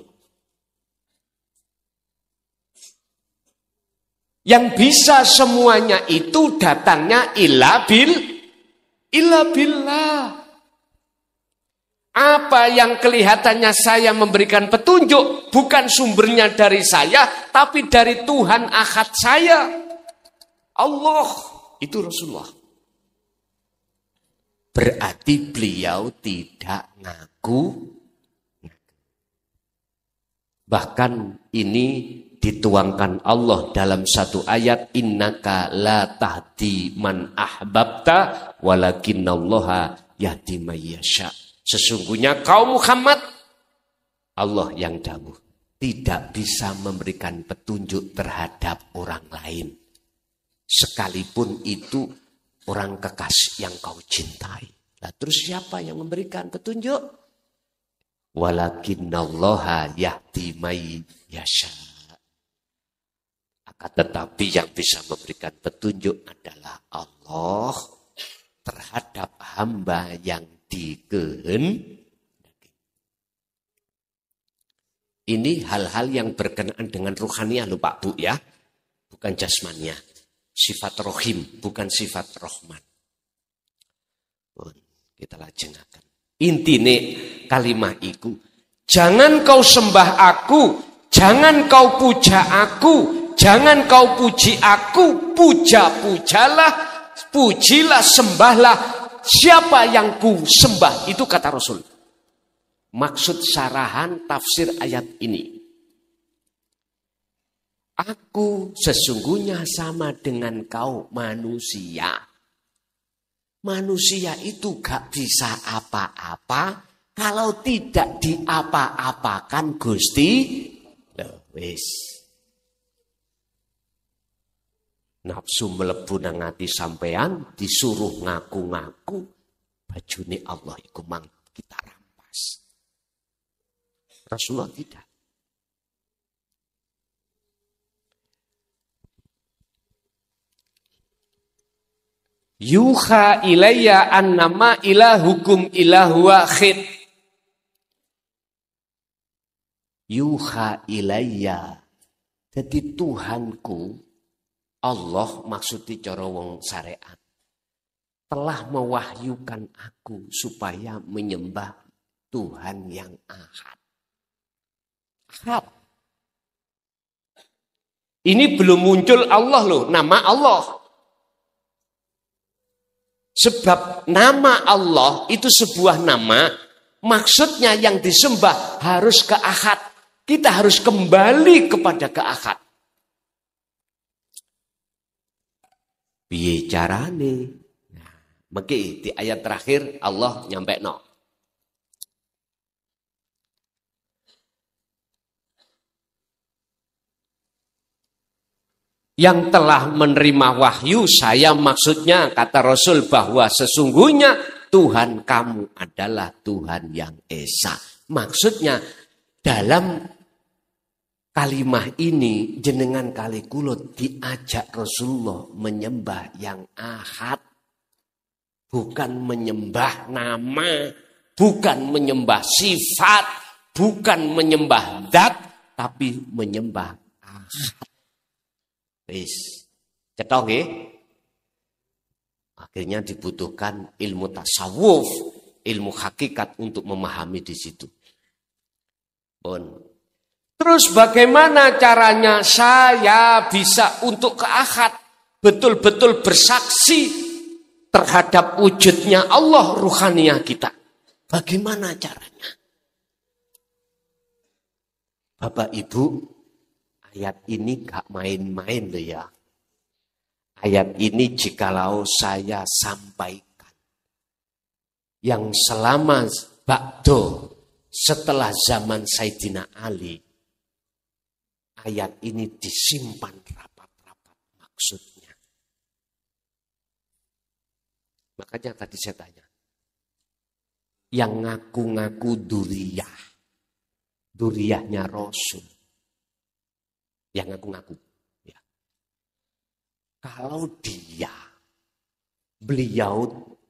[SPEAKER 2] Yang bisa semuanya itu datangnya illa billah. Apa yang kelihatannya saya memberikan petunjuk bukan sumbernya dari saya, tapi dari Tuhan Ahad saya. Allah, itu Rasulullah. Berarti beliau tidak ngaku. Bahkan ini dituangkan Allah dalam satu ayat, innaka la tahdi man ahbabta walakinallaha yahdi may yasha. Sesungguhnya kau Muhammad, Allah yang dawuh, tidak bisa memberikan petunjuk terhadap orang lain. Sekalipun itu orang kekasih yang kau cintai. Nah, terus siapa yang memberikan petunjuk? Walakinallaha yahdi may yasha. Tetapi yang bisa memberikan petunjuk adalah Allah terhadap hamba yang dikehendaki. Ini hal-hal yang berkenaan dengan ruhaniah loh Pak Bu ya. Bukan jasmaniah. Sifat rohim, bukan sifat rohman. Kita lajengaken. Intine kalimah iku, jangan kau sembah aku, jangan kau puja aku, jangan kau puji aku, puja-pujalah, pujilah, sembahlah siapa yang ku sembah. Itu kata Rasul. Maksud syarahan tafsir ayat ini. Aku sesungguhnya sama dengan kau manusia. Manusia itu gak bisa apa-apa kalau tidak diapa-apakan Gusti. Wis. Nafsu melebu nang ati sampean disuruh ngaku-ngaku bajune Allah iku mang kita rampas. Rasulullah tidak. Yuha ilayya annama ilahukum ilahu wahid. yuha ilayya. Jadi Tuhanku, Allah maksudnya cara wong syariat, telah mewahyukan aku supaya menyembah Tuhan yang ahad. Ahad. Ini belum muncul Allah loh, nama Allah. Sebab nama Allah itu sebuah nama, maksudnya yang disembah harus ke ahad. Kita harus kembali kepada ke ahad. Piye carane? Nah, mengki di ayat terakhir Allah nyampe no. Yang telah menerima wahyu, saya maksudnya kata Rasul bahwa sesungguhnya Tuhan kamu adalah Tuhan yang esa. Maksudnya dalam kalimah ini jenengan kali kulo diajak Rasulullah menyembah yang ahad. Bukan menyembah nama, bukan menyembah sifat, bukan menyembah zat, tapi menyembah ahad. Wis, cetok nggih. Akhirnya dibutuhkan ilmu tasawuf, ilmu hakikat untuk memahami di situ. Bon. Terus bagaimana caranya saya bisa untuk ke ahad betul-betul bersaksi terhadap wujudnya Allah ruhaniyah kita? Bagaimana caranya? Bapak Ibu, ayat ini gak main-main loh ya. Ayat ini jikalau saya sampaikan, yang selama ba'do setelah zaman Sayyidina Ali, ayat ini disimpan rapat-rapat maksudnya. Makanya tadi saya tanya, yang ngaku-ngaku duriyahnya Rasul, yang ngaku-ngaku. Ya. Kalau beliau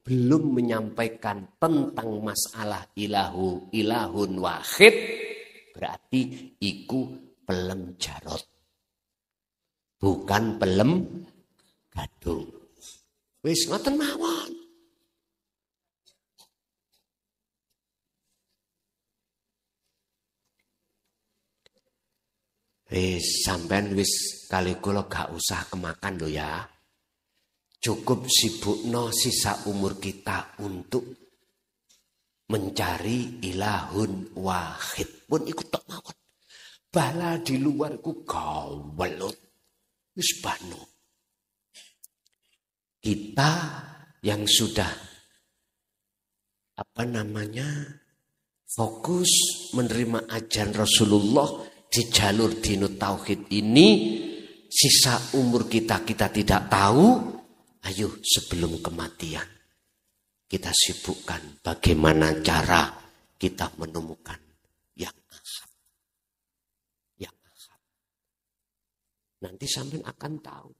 [SPEAKER 2] belum menyampaikan tentang masalah ilahun wahid, berarti iku pelem jarot. Bukan pelem gadung. Wis ngoten mawon. Wis sampean wis kali kula gak usah kemakan lho ya. Cukup sibukno sisa umur kita untuk mencari ilahun wahid. Pun ikut tok mawon. Bala di luar ku gawelut. Wis bano. Kita yang sudah fokus menerima ajaran Rasulullah di jalur dinut tauhid ini, sisa umur kita tidak tahu. Ayo sebelum kematian kita sibukkan bagaimana cara kita menemukan yang ahad. Yang ahad. Nanti sampean akan tahu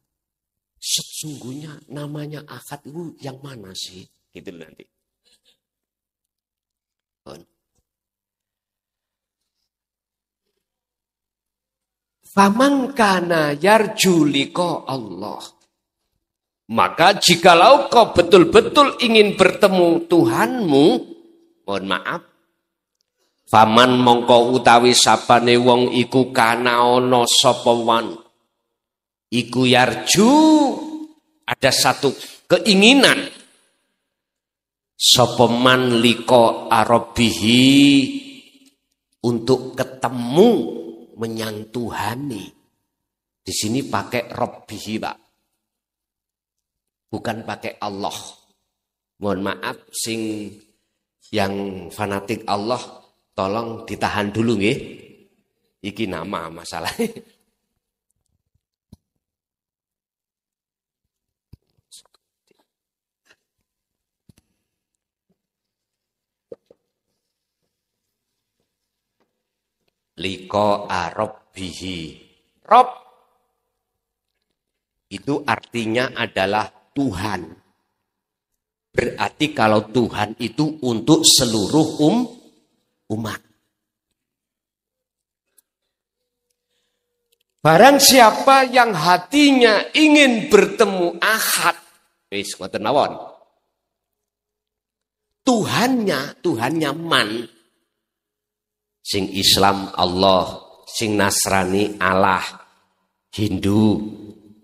[SPEAKER 2] sesungguhnya namanya ahad itu yang mana sih? Gitu nanti. Faman kana yarju liqa Allah. Maka jikalau kau betul-betul ingin bertemu Tuhanmu, mohon maaf, faman mongko utawi sapane wong iku kana ana sapa wan. Iku yarju, ada satu keinginan. Sapa man liqa arabihi, untuk ketemu menyang Tuhani. Di sini pakai Rabbihi, Pak. Bukan pakai Allah. Mohon maaf sing yang fanatik Allah tolong ditahan dulu nggih. Iki nama masalah. Liko arabbihi. Rob itu artinya adalah Tuhan. Berarti kalau Tuhan itu untuk seluruh umat. Barang siapa yang hatinya ingin bertemu Ahad, wis ngoten mawon. Tuhannya man. Sing Islam Allah, sing Nasrani Allah, Hindu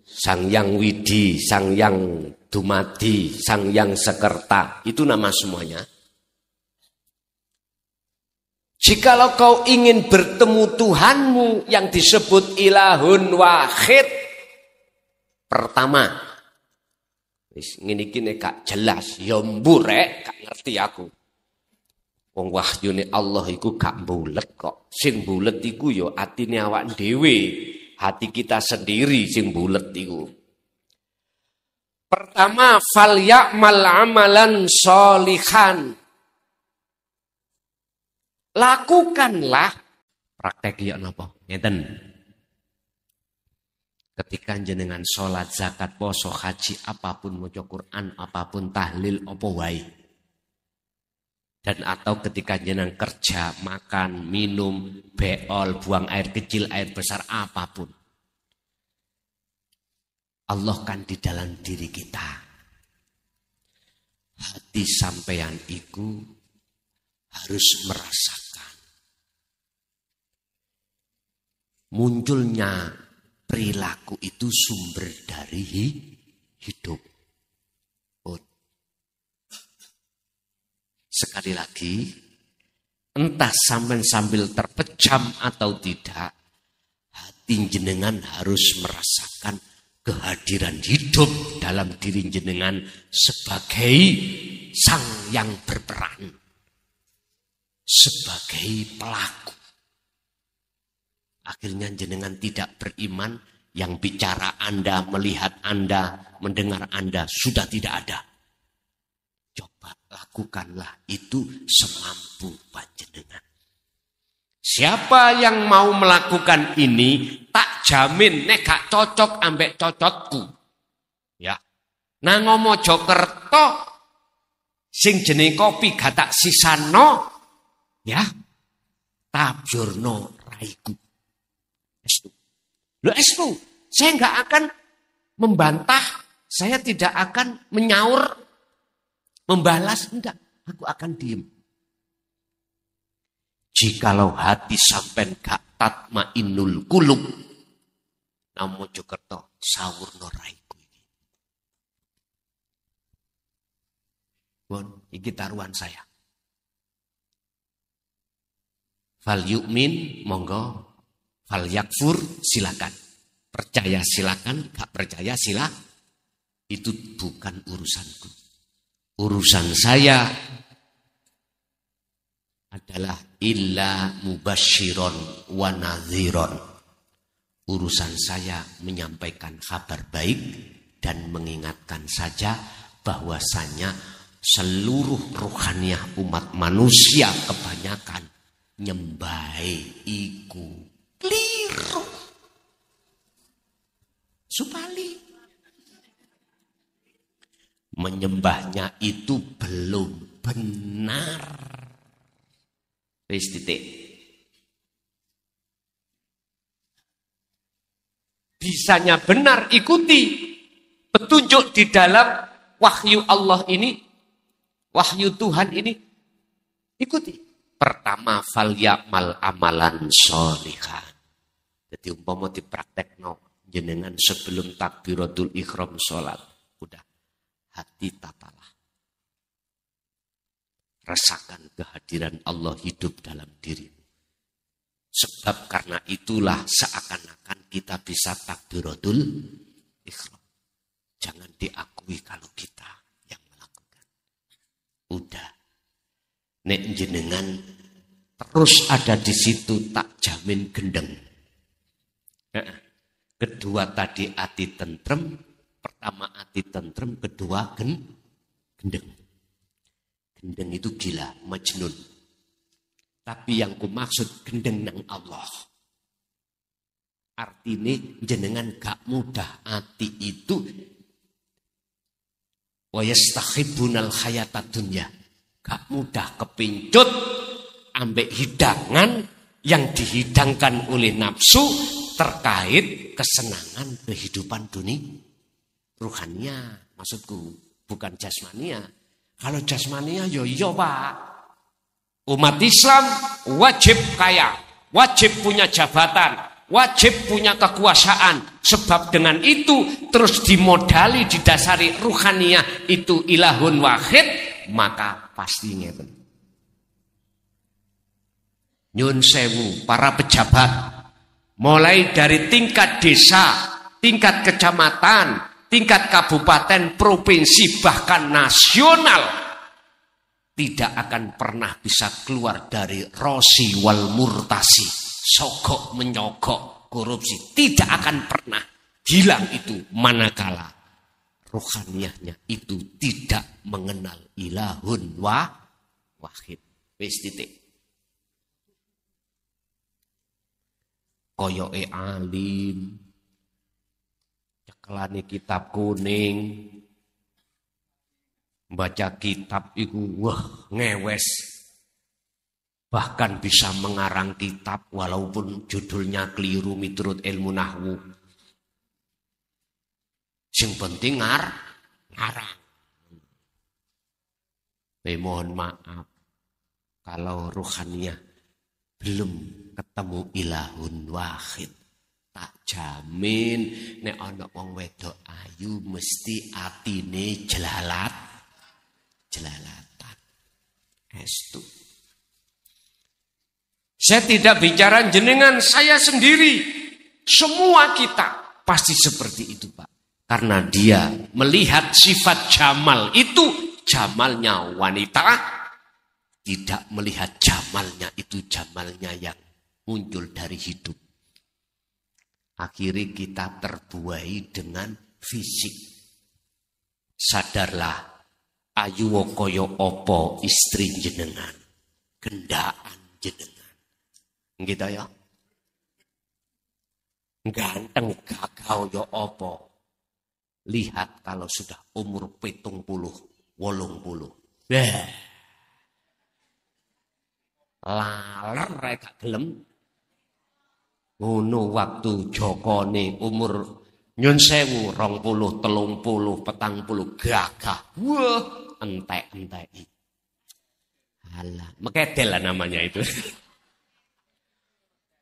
[SPEAKER 2] Sang Yang Widi, Sang Yang Dumadi, Sang Yang Sekerta, itu nama semuanya. Jikalau kau ingin bertemu Tuhanmu yang disebut ilahun wahid, pertama, ngene iki nek gak jelas, ya mburek, gak ngerti aku. Wong wahyune Allah iku gak bulet kok. Sing bulet iku ya atine awak dhewe, hati kita sendiri sing bulet iku. Pertama, fal ya'mal amalan sholihan. Lakukanlah praktek ya napa? Ngeten. Ketika jenengan sholat, zakat, poso, haji, apapun maca Quran, apapun tahlil apa wae. Dan atau ketika jenengan kerja, makan, minum, beol, buang air kecil, air besar, apapun. Allah kan di dalam diri kita. Hati sampeyan iku harus merasakan munculnya perilaku itu sumber dari hidup. Sekali lagi, entah sambil terpejam atau tidak, hati jenengan harus merasakan kehadiran hidup dalam diri jenengan sebagai sang yang berperan, sebagai pelaku. Akhirnya jenengan tidak beriman, yang bicara Anda, melihat Anda, mendengar Anda sudah tidak ada. Coba lakukanlah itu semampu panjenengan. Siapa yang mau melakukan ini, tak jamin nek gak cocok ambek cocotku. Ya. Nang Mojokerto sing jeneng kopi gak tak sisano, ya. Tabyurno raiku. Estu. Saya enggak akan membantah, saya tidak akan menyaur, membalas, enggak. Aku akan diem. Jikalau hati sampean gak tatmainnul qulub, nang Mojokerto sawurna raiku iki. Bon, iki taruhan saya. Fal yu'min monggo, fal yakfur silakan. Percaya silakan, gak percaya silakan. Itu bukan urusanku. Urusan saya adalah illa mubasyiron wa nadhiron. Urusan saya menyampaikan kabar baik dan mengingatkan saja bahwasanya seluruh ruhaniah umat manusia kebanyakan nyembahi iku keliru. Supali menyembahnya itu belum benar. Wis titik. Bisanya benar, ikuti petunjuk di dalam wahyu Allah ini, wahyu Tuhan ini, ikuti. Pertama, fal ya'mal amalan sholihan. Jadi umpama dipraktekno jenengan sebelum takbiratul ihram salat, udah hati tatalah. Rasakan kehadiran Allah hidup dalam dirimu. Sebab karena itulah seakan-akan kita bisa takbiratul ihram. Jangan diakui kalau kita yang melakukan. Udah. Nek jenengan terus ada di situ, tak jamin gendeng. Kedua tadi hati tentrem, pertama hati tentrem, kedua gendeng. Gendeng itu gila, majnun. Tapi yang ku maksud gendeng nang Allah. Artinya jenengan gak mudah hati itu wa yastakhibunal hayatad dunya. Gak mudah kepincut ambek hidangan yang dihidangkan oleh nafsu, terkait kesenangan kehidupan dunia. Ruhania maksudku, bukan jasmania. Kalau jasmania yo Pak. Umat Islam wajib kaya, wajib punya jabatan, wajib punya kekuasaan. Sebab dengan itu terus dimodali, didasari ruhania itu ilahun wahid, maka pasti ngeten. Nyun sewu para pejabat, mulai dari tingkat desa, tingkat kecamatan, tingkat kabupaten, provinsi, bahkan nasional, tidak akan pernah bisa keluar dari rosi wal murtasi, sogok menyogok, korupsi, tidak akan pernah hilang itu manakala rohaniahnya itu tidak mengenal ilahun wahid. Wis titik. Koyoke alim, cekelane kitab kuning, baca kitab iku wah ngewes. Bahkan bisa mengarang kitab walaupun judulnya keliru miturut ilmu nahwu. Sing penting ngarang. Mohon maaf kalau ruhaniah belum ketemu ilahun wahid. Tak jamin nek ana wong wedok ayu mesti atine jelalatan. Estu. Saya tidak bicara jenengan, saya sendiri. Semua kita pasti seperti itu, Pak. Karena dia melihat sifat jamal itu, jamalnya wanita, tidak melihat jamalnya itu jamalnya yang muncul dari hidup. Akhirnya kita terbuai dengan fisik. Sadarlah, ayu koyo opo istri jenengan, gendaan jenengan. Gitu ya. Ganteng gagau yo opo. Lihat kalau sudah umur 70, 80. Laler rek gelem. Ngono waktu jokone umur nyun sewu 20, 30, 40 gagah. Wah, entek-enteki. Alah, mekedel lah namanya itu.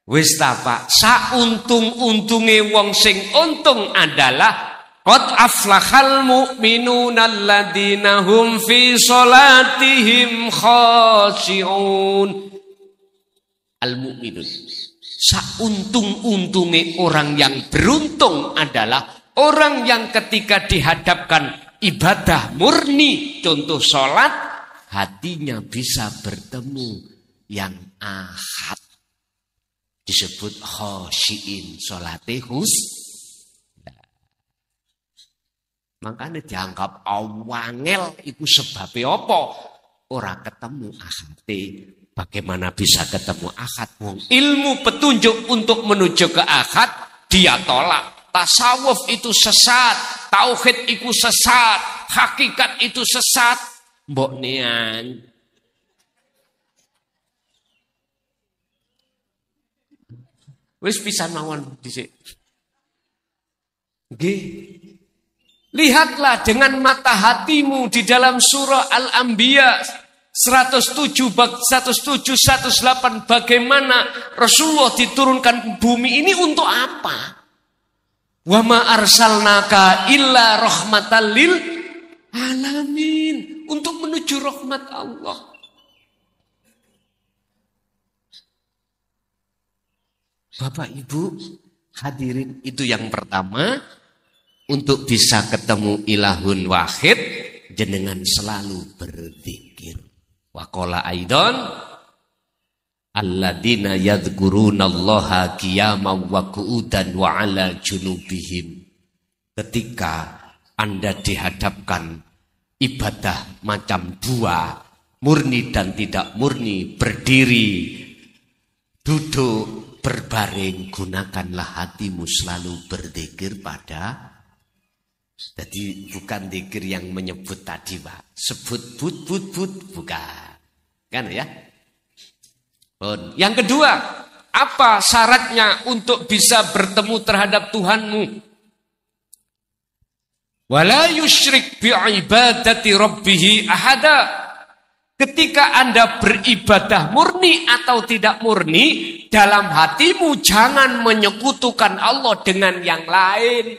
[SPEAKER 2] Wis ta Pak, sauntung-untunge wong sing untung adalah qad aflahal mu'minuna alladzina hum fi sholatihim khashi'un. Al-mu'minun. Sauntung-untunge orang yang beruntung adalah orang yang ketika dihadapkan ibadah murni, contoh sholat, hatinya bisa bertemu yang ahad. Disebut khashi'in, sholate makanya dianggap awangel itu sebabnya apa? Orang ketemu ahate. Bagaimana bisa ketemu ahad? Ilmu petunjuk untuk menuju ke ahad dia tolak. Tasawuf itu sesat, tauhid itu sesat, hakikat itu sesat. Mbok nian. Wis pisan mawon dhisik. Nggih. Lihatlah dengan mata hatimu di dalam surah Al-Anbiya 107, 108 bagaimana Rasulullah diturunkan ke bumi ini untuk apa? Wa ma arsalnaka illa rahmatan lil alamin, untuk menuju rahmat Allah. Bapak Ibu hadirin, itu yang pertama. Untuk bisa ketemu ilahun wahid, jenengan selalu berzikir. Wa qala aidan alladzina yadhkurunallaha qiyaman wa qu'udan wa 'ala junubihim. Ketika Anda dihadapkan ibadah macam dua, murni dan tidak murni, berdiri, duduk, berbaring, gunakanlah hatimu selalu berzikir pada. Jadi bukan zikir yang menyebut tadi Pak, sebut but bukan, kan ya. Yang kedua, Apa syaratnya untuk bisa bertemu terhadap Tuhanmu? Wala yusyrik bi'ibadati rabbih ahada. Ketika Anda beribadah murni atau tidak murni, dalam hatimu jangan menyekutukan Allah dengan yang lain.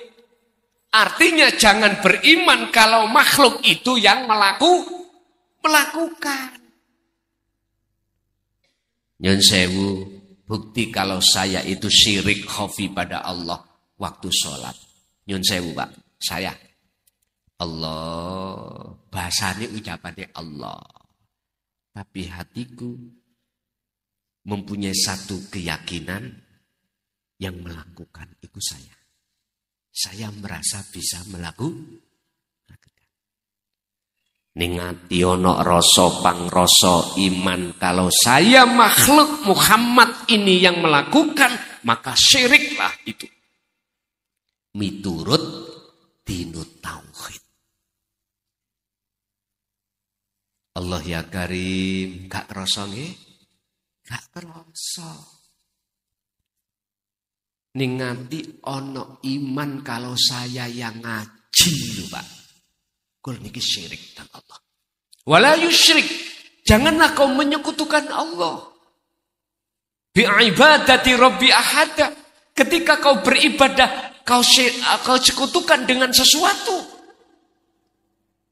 [SPEAKER 2] Artinya jangan beriman kalau makhluk itu yang melakukan. Nyun sewu, bukti kalau saya itu syirik khafi pada Allah waktu sholat. Nyun sewu Pak, saya Allah, bahasanya ucapannya Allah. Tapi hatiku mempunyai satu keyakinan yang melakukan itu saya. Saya merasa bisa melakukan. Ningati ono rasa pangrasa iman kalau saya makhluk Muhammad ini yang melakukan, maka syiriklah itu. Miturut dinut tauhid. Allah ya Karim, gak kerasa nggih? Gak kerasa. Ningati ono iman kalau saya yang ngaji lho Pak. Kul niki syirik dan Allah. Wala yusyrik. Janganlah kau menyekutukan Allah. Bi'ibadati rabbi ahada. Ketika kau beribadah, kau sekutukan dengan sesuatu.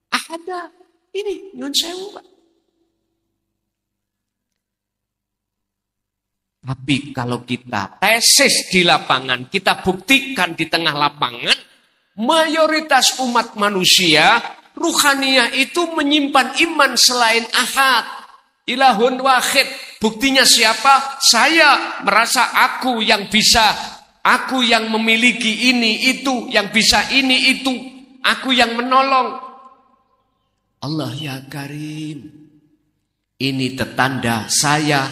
[SPEAKER 2] Ahada. Ini nyun sewu Pak. Tapi kalau kita tesis di lapangan, kita buktikan di tengah lapangan, mayoritas umat manusia, ruhaniyah itu menyimpan iman selain ahad. Ilahun wahid. Buktinya siapa? Saya merasa aku yang bisa, aku yang memiliki ini, itu, yang bisa ini, itu. Aku yang menolong. Allah ya Karim, ini tetanda saya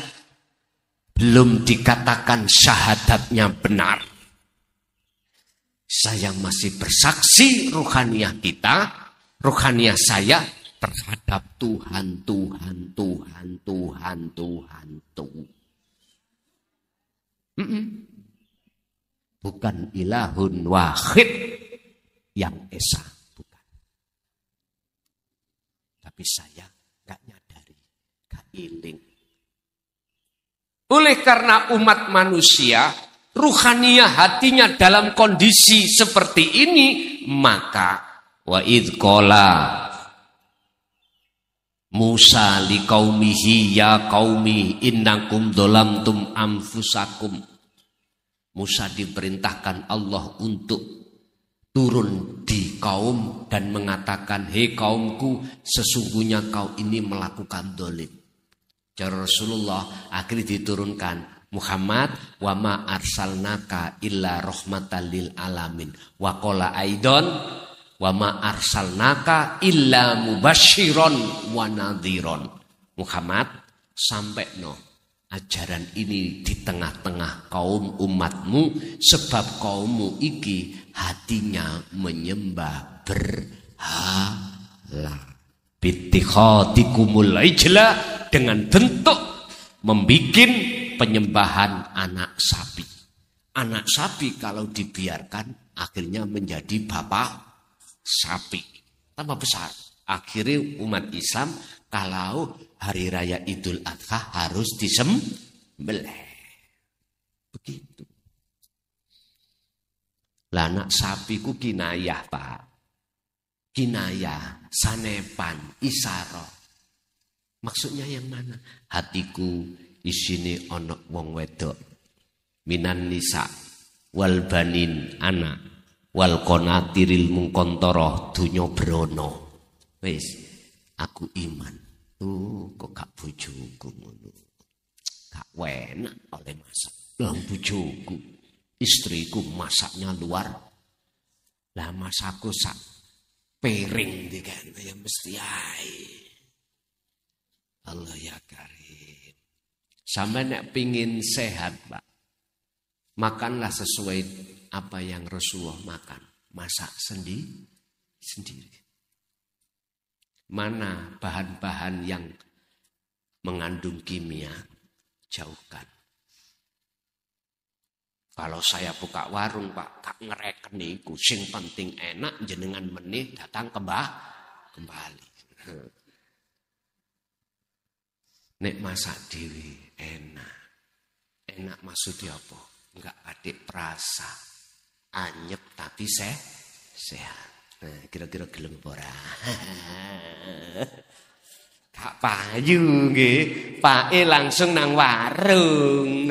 [SPEAKER 2] belum dikatakan syahadatnya benar. Saya masih bersaksi ruhaniyah kita, ruhaniyah saya terhadap Tuhan. Bukan ilahun wahid yang esa. Tapi saya gak nyadari, gak iling. Oleh karena umat manusia, ruhaniyah hatinya dalam kondisi seperti ini, maka wa idh qala Musa liqaumihi ya qaumi innakum dzalamtum anfusakum. Musa diperintahkan Allah untuk turun di kaum dan mengatakan, hei kaumku, sesungguhnya kau ini melakukan dolim. Cara Rasulullah akhirnya diturunkan, Muhammad wa ma arsalnaka illa rahmatan lil alamin. Wa qala aidon wa ma arsalnaka illa mubasyiron wa nadhiron. Muhammad, sampai ajaran ini di tengah-tengah kaum umatmu, sebab kaummu iki hatinya menyembah berhala. Bittikhatikumul ijla, dengan bentuk membikin penyembahan anak sapi. Anak sapi kalau dibiarkan akhirnya menjadi bapak sapi. Tambah besar. Akhirnya umat Islam kalau hari raya Idul Adha harus disembelih. Begitu. Lah anak sapi ku kinayah Pak. Kinayah, sanepan, isaro. Maksudnya yang mana? Hatiku isine onok wong wedok. Minan nisa wal banin anak wal konatiril mungkontoroh dunyo brono. Wis, aku iman. Kok gak bojoku ngono. Gak enak oleh masak. Lah bojoku, istriku masaknya luar. Lah masakku sak piring dikan ya mesti ae. Allah ya Karim. Sampai nek pingin sehat, Pak. Makanlah sesuai apa yang Rasulullah makan. Masak sendiri. Mana bahan-bahan yang mengandung kimia, jauhkan. Kalau saya buka warung Pak, gak ngereken niku, sing penting enak jenengan meneh datang kembali. Nek masak dewi enak. Enak maksudnya apa? Enggak adik perasa. Anyep tapi sehat. Nah, kira-kira gelem ora? Gak payu nggih. Pake langsung nang warung.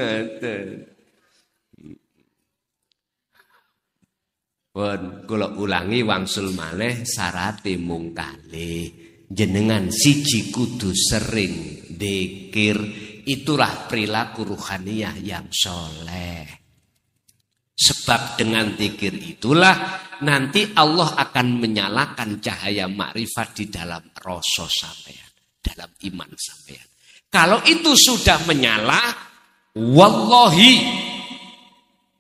[SPEAKER 2] Pun kula ulangi wangsul malih syarate mung kalih. Jenengan siji kudu sering dzikir, itulah perilaku ruhaniyah yang soleh. Sebab dengan dzikir itulah nanti Allah akan menyalakan cahaya makrifat di dalam rasa sampeyan, dalam iman sampeyan. Kalau itu sudah menyala, wallahi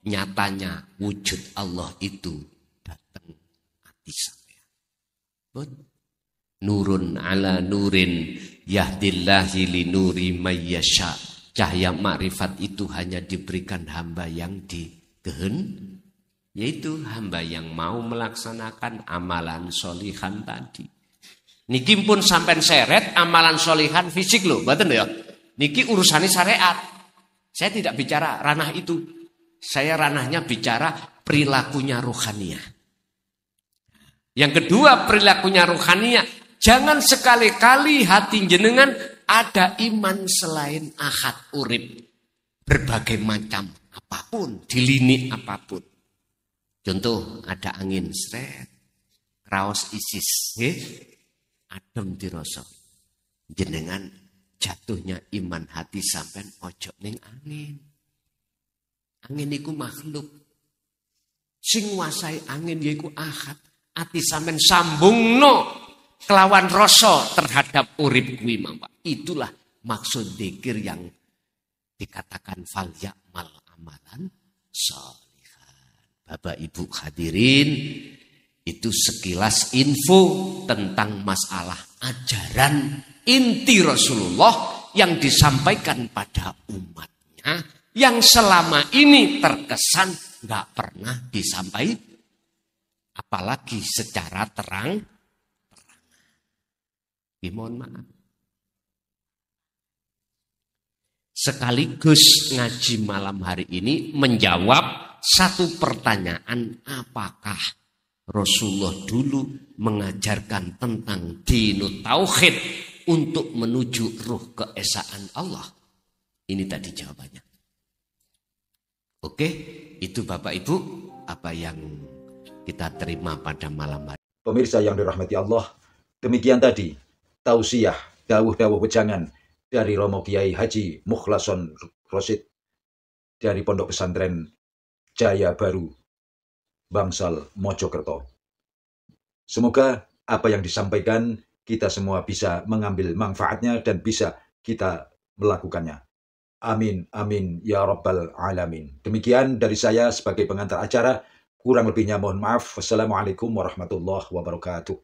[SPEAKER 2] nyatanya wujud Allah itu datang hati sampeyan. Betul. Nurun ala nurin yahdillahi li nuri mayyasha. Cahaya makrifat itu hanya diberikan hamba yang yaitu hamba yang mau melaksanakan amalan solihan tadi. Niki pun sampai seret amalan solihan fisik loh, betul ya? Niki urusannya syariat. Saya tidak bicara ranah itu. Saya ranahnya bicara perilakunya ruhaniyah. Yang kedua perilakunya ruhaniyah. Jangan sekali-kali hati jenengan ada iman selain ahad urip. Berbagai macam apapun, di lini apapun. Contoh ada angin seret, raos isis, adem dirosok. Jenengan jatuhnya iman hati sampai ojo ning angin. Angin iku makhluk. Sing nguasai angin yaiku ahad. Ati sampean sambungno kelawan rasa terhadap urip kuwi mawon. Itulah maksud dzikir yang dikatakan fal ya'mal amalan sholihan. Bapak Ibu hadirin, itu sekilas info tentang masalah ajaran inti Rasulullah yang disampaikan pada umatnya yang selama ini terkesan nggak pernah disampaikan, apalagi secara terang. Mohon maaf. Sekaligus ngaji malam hari ini menjawab satu pertanyaan, apakah Rasulullah dulu mengajarkan tentang dinut tauhid untuk menuju ruh keesaan Allah? Ini tadi jawabannya. Oke, itu Bapak Ibu apa yang kita terima pada malam hari.
[SPEAKER 1] Pemirsa yang dirahmati Allah, demikian tadi tausiah, dawuh-dawuh wejangan dari Romo Kiai Haji Mukhlason Rosid dari Pondok Pesantren Jaya Baru, Bangsal, Mojokerto. Semoga apa yang disampaikan kita semua bisa mengambil manfaatnya dan bisa kita melakukannya. Amin, amin, ya rabbal alamin. Demikian dari saya sebagai pengantar acara. Kurang lebihnya mohon maaf. Wassalamualaikum warahmatullahi wabarakatuh.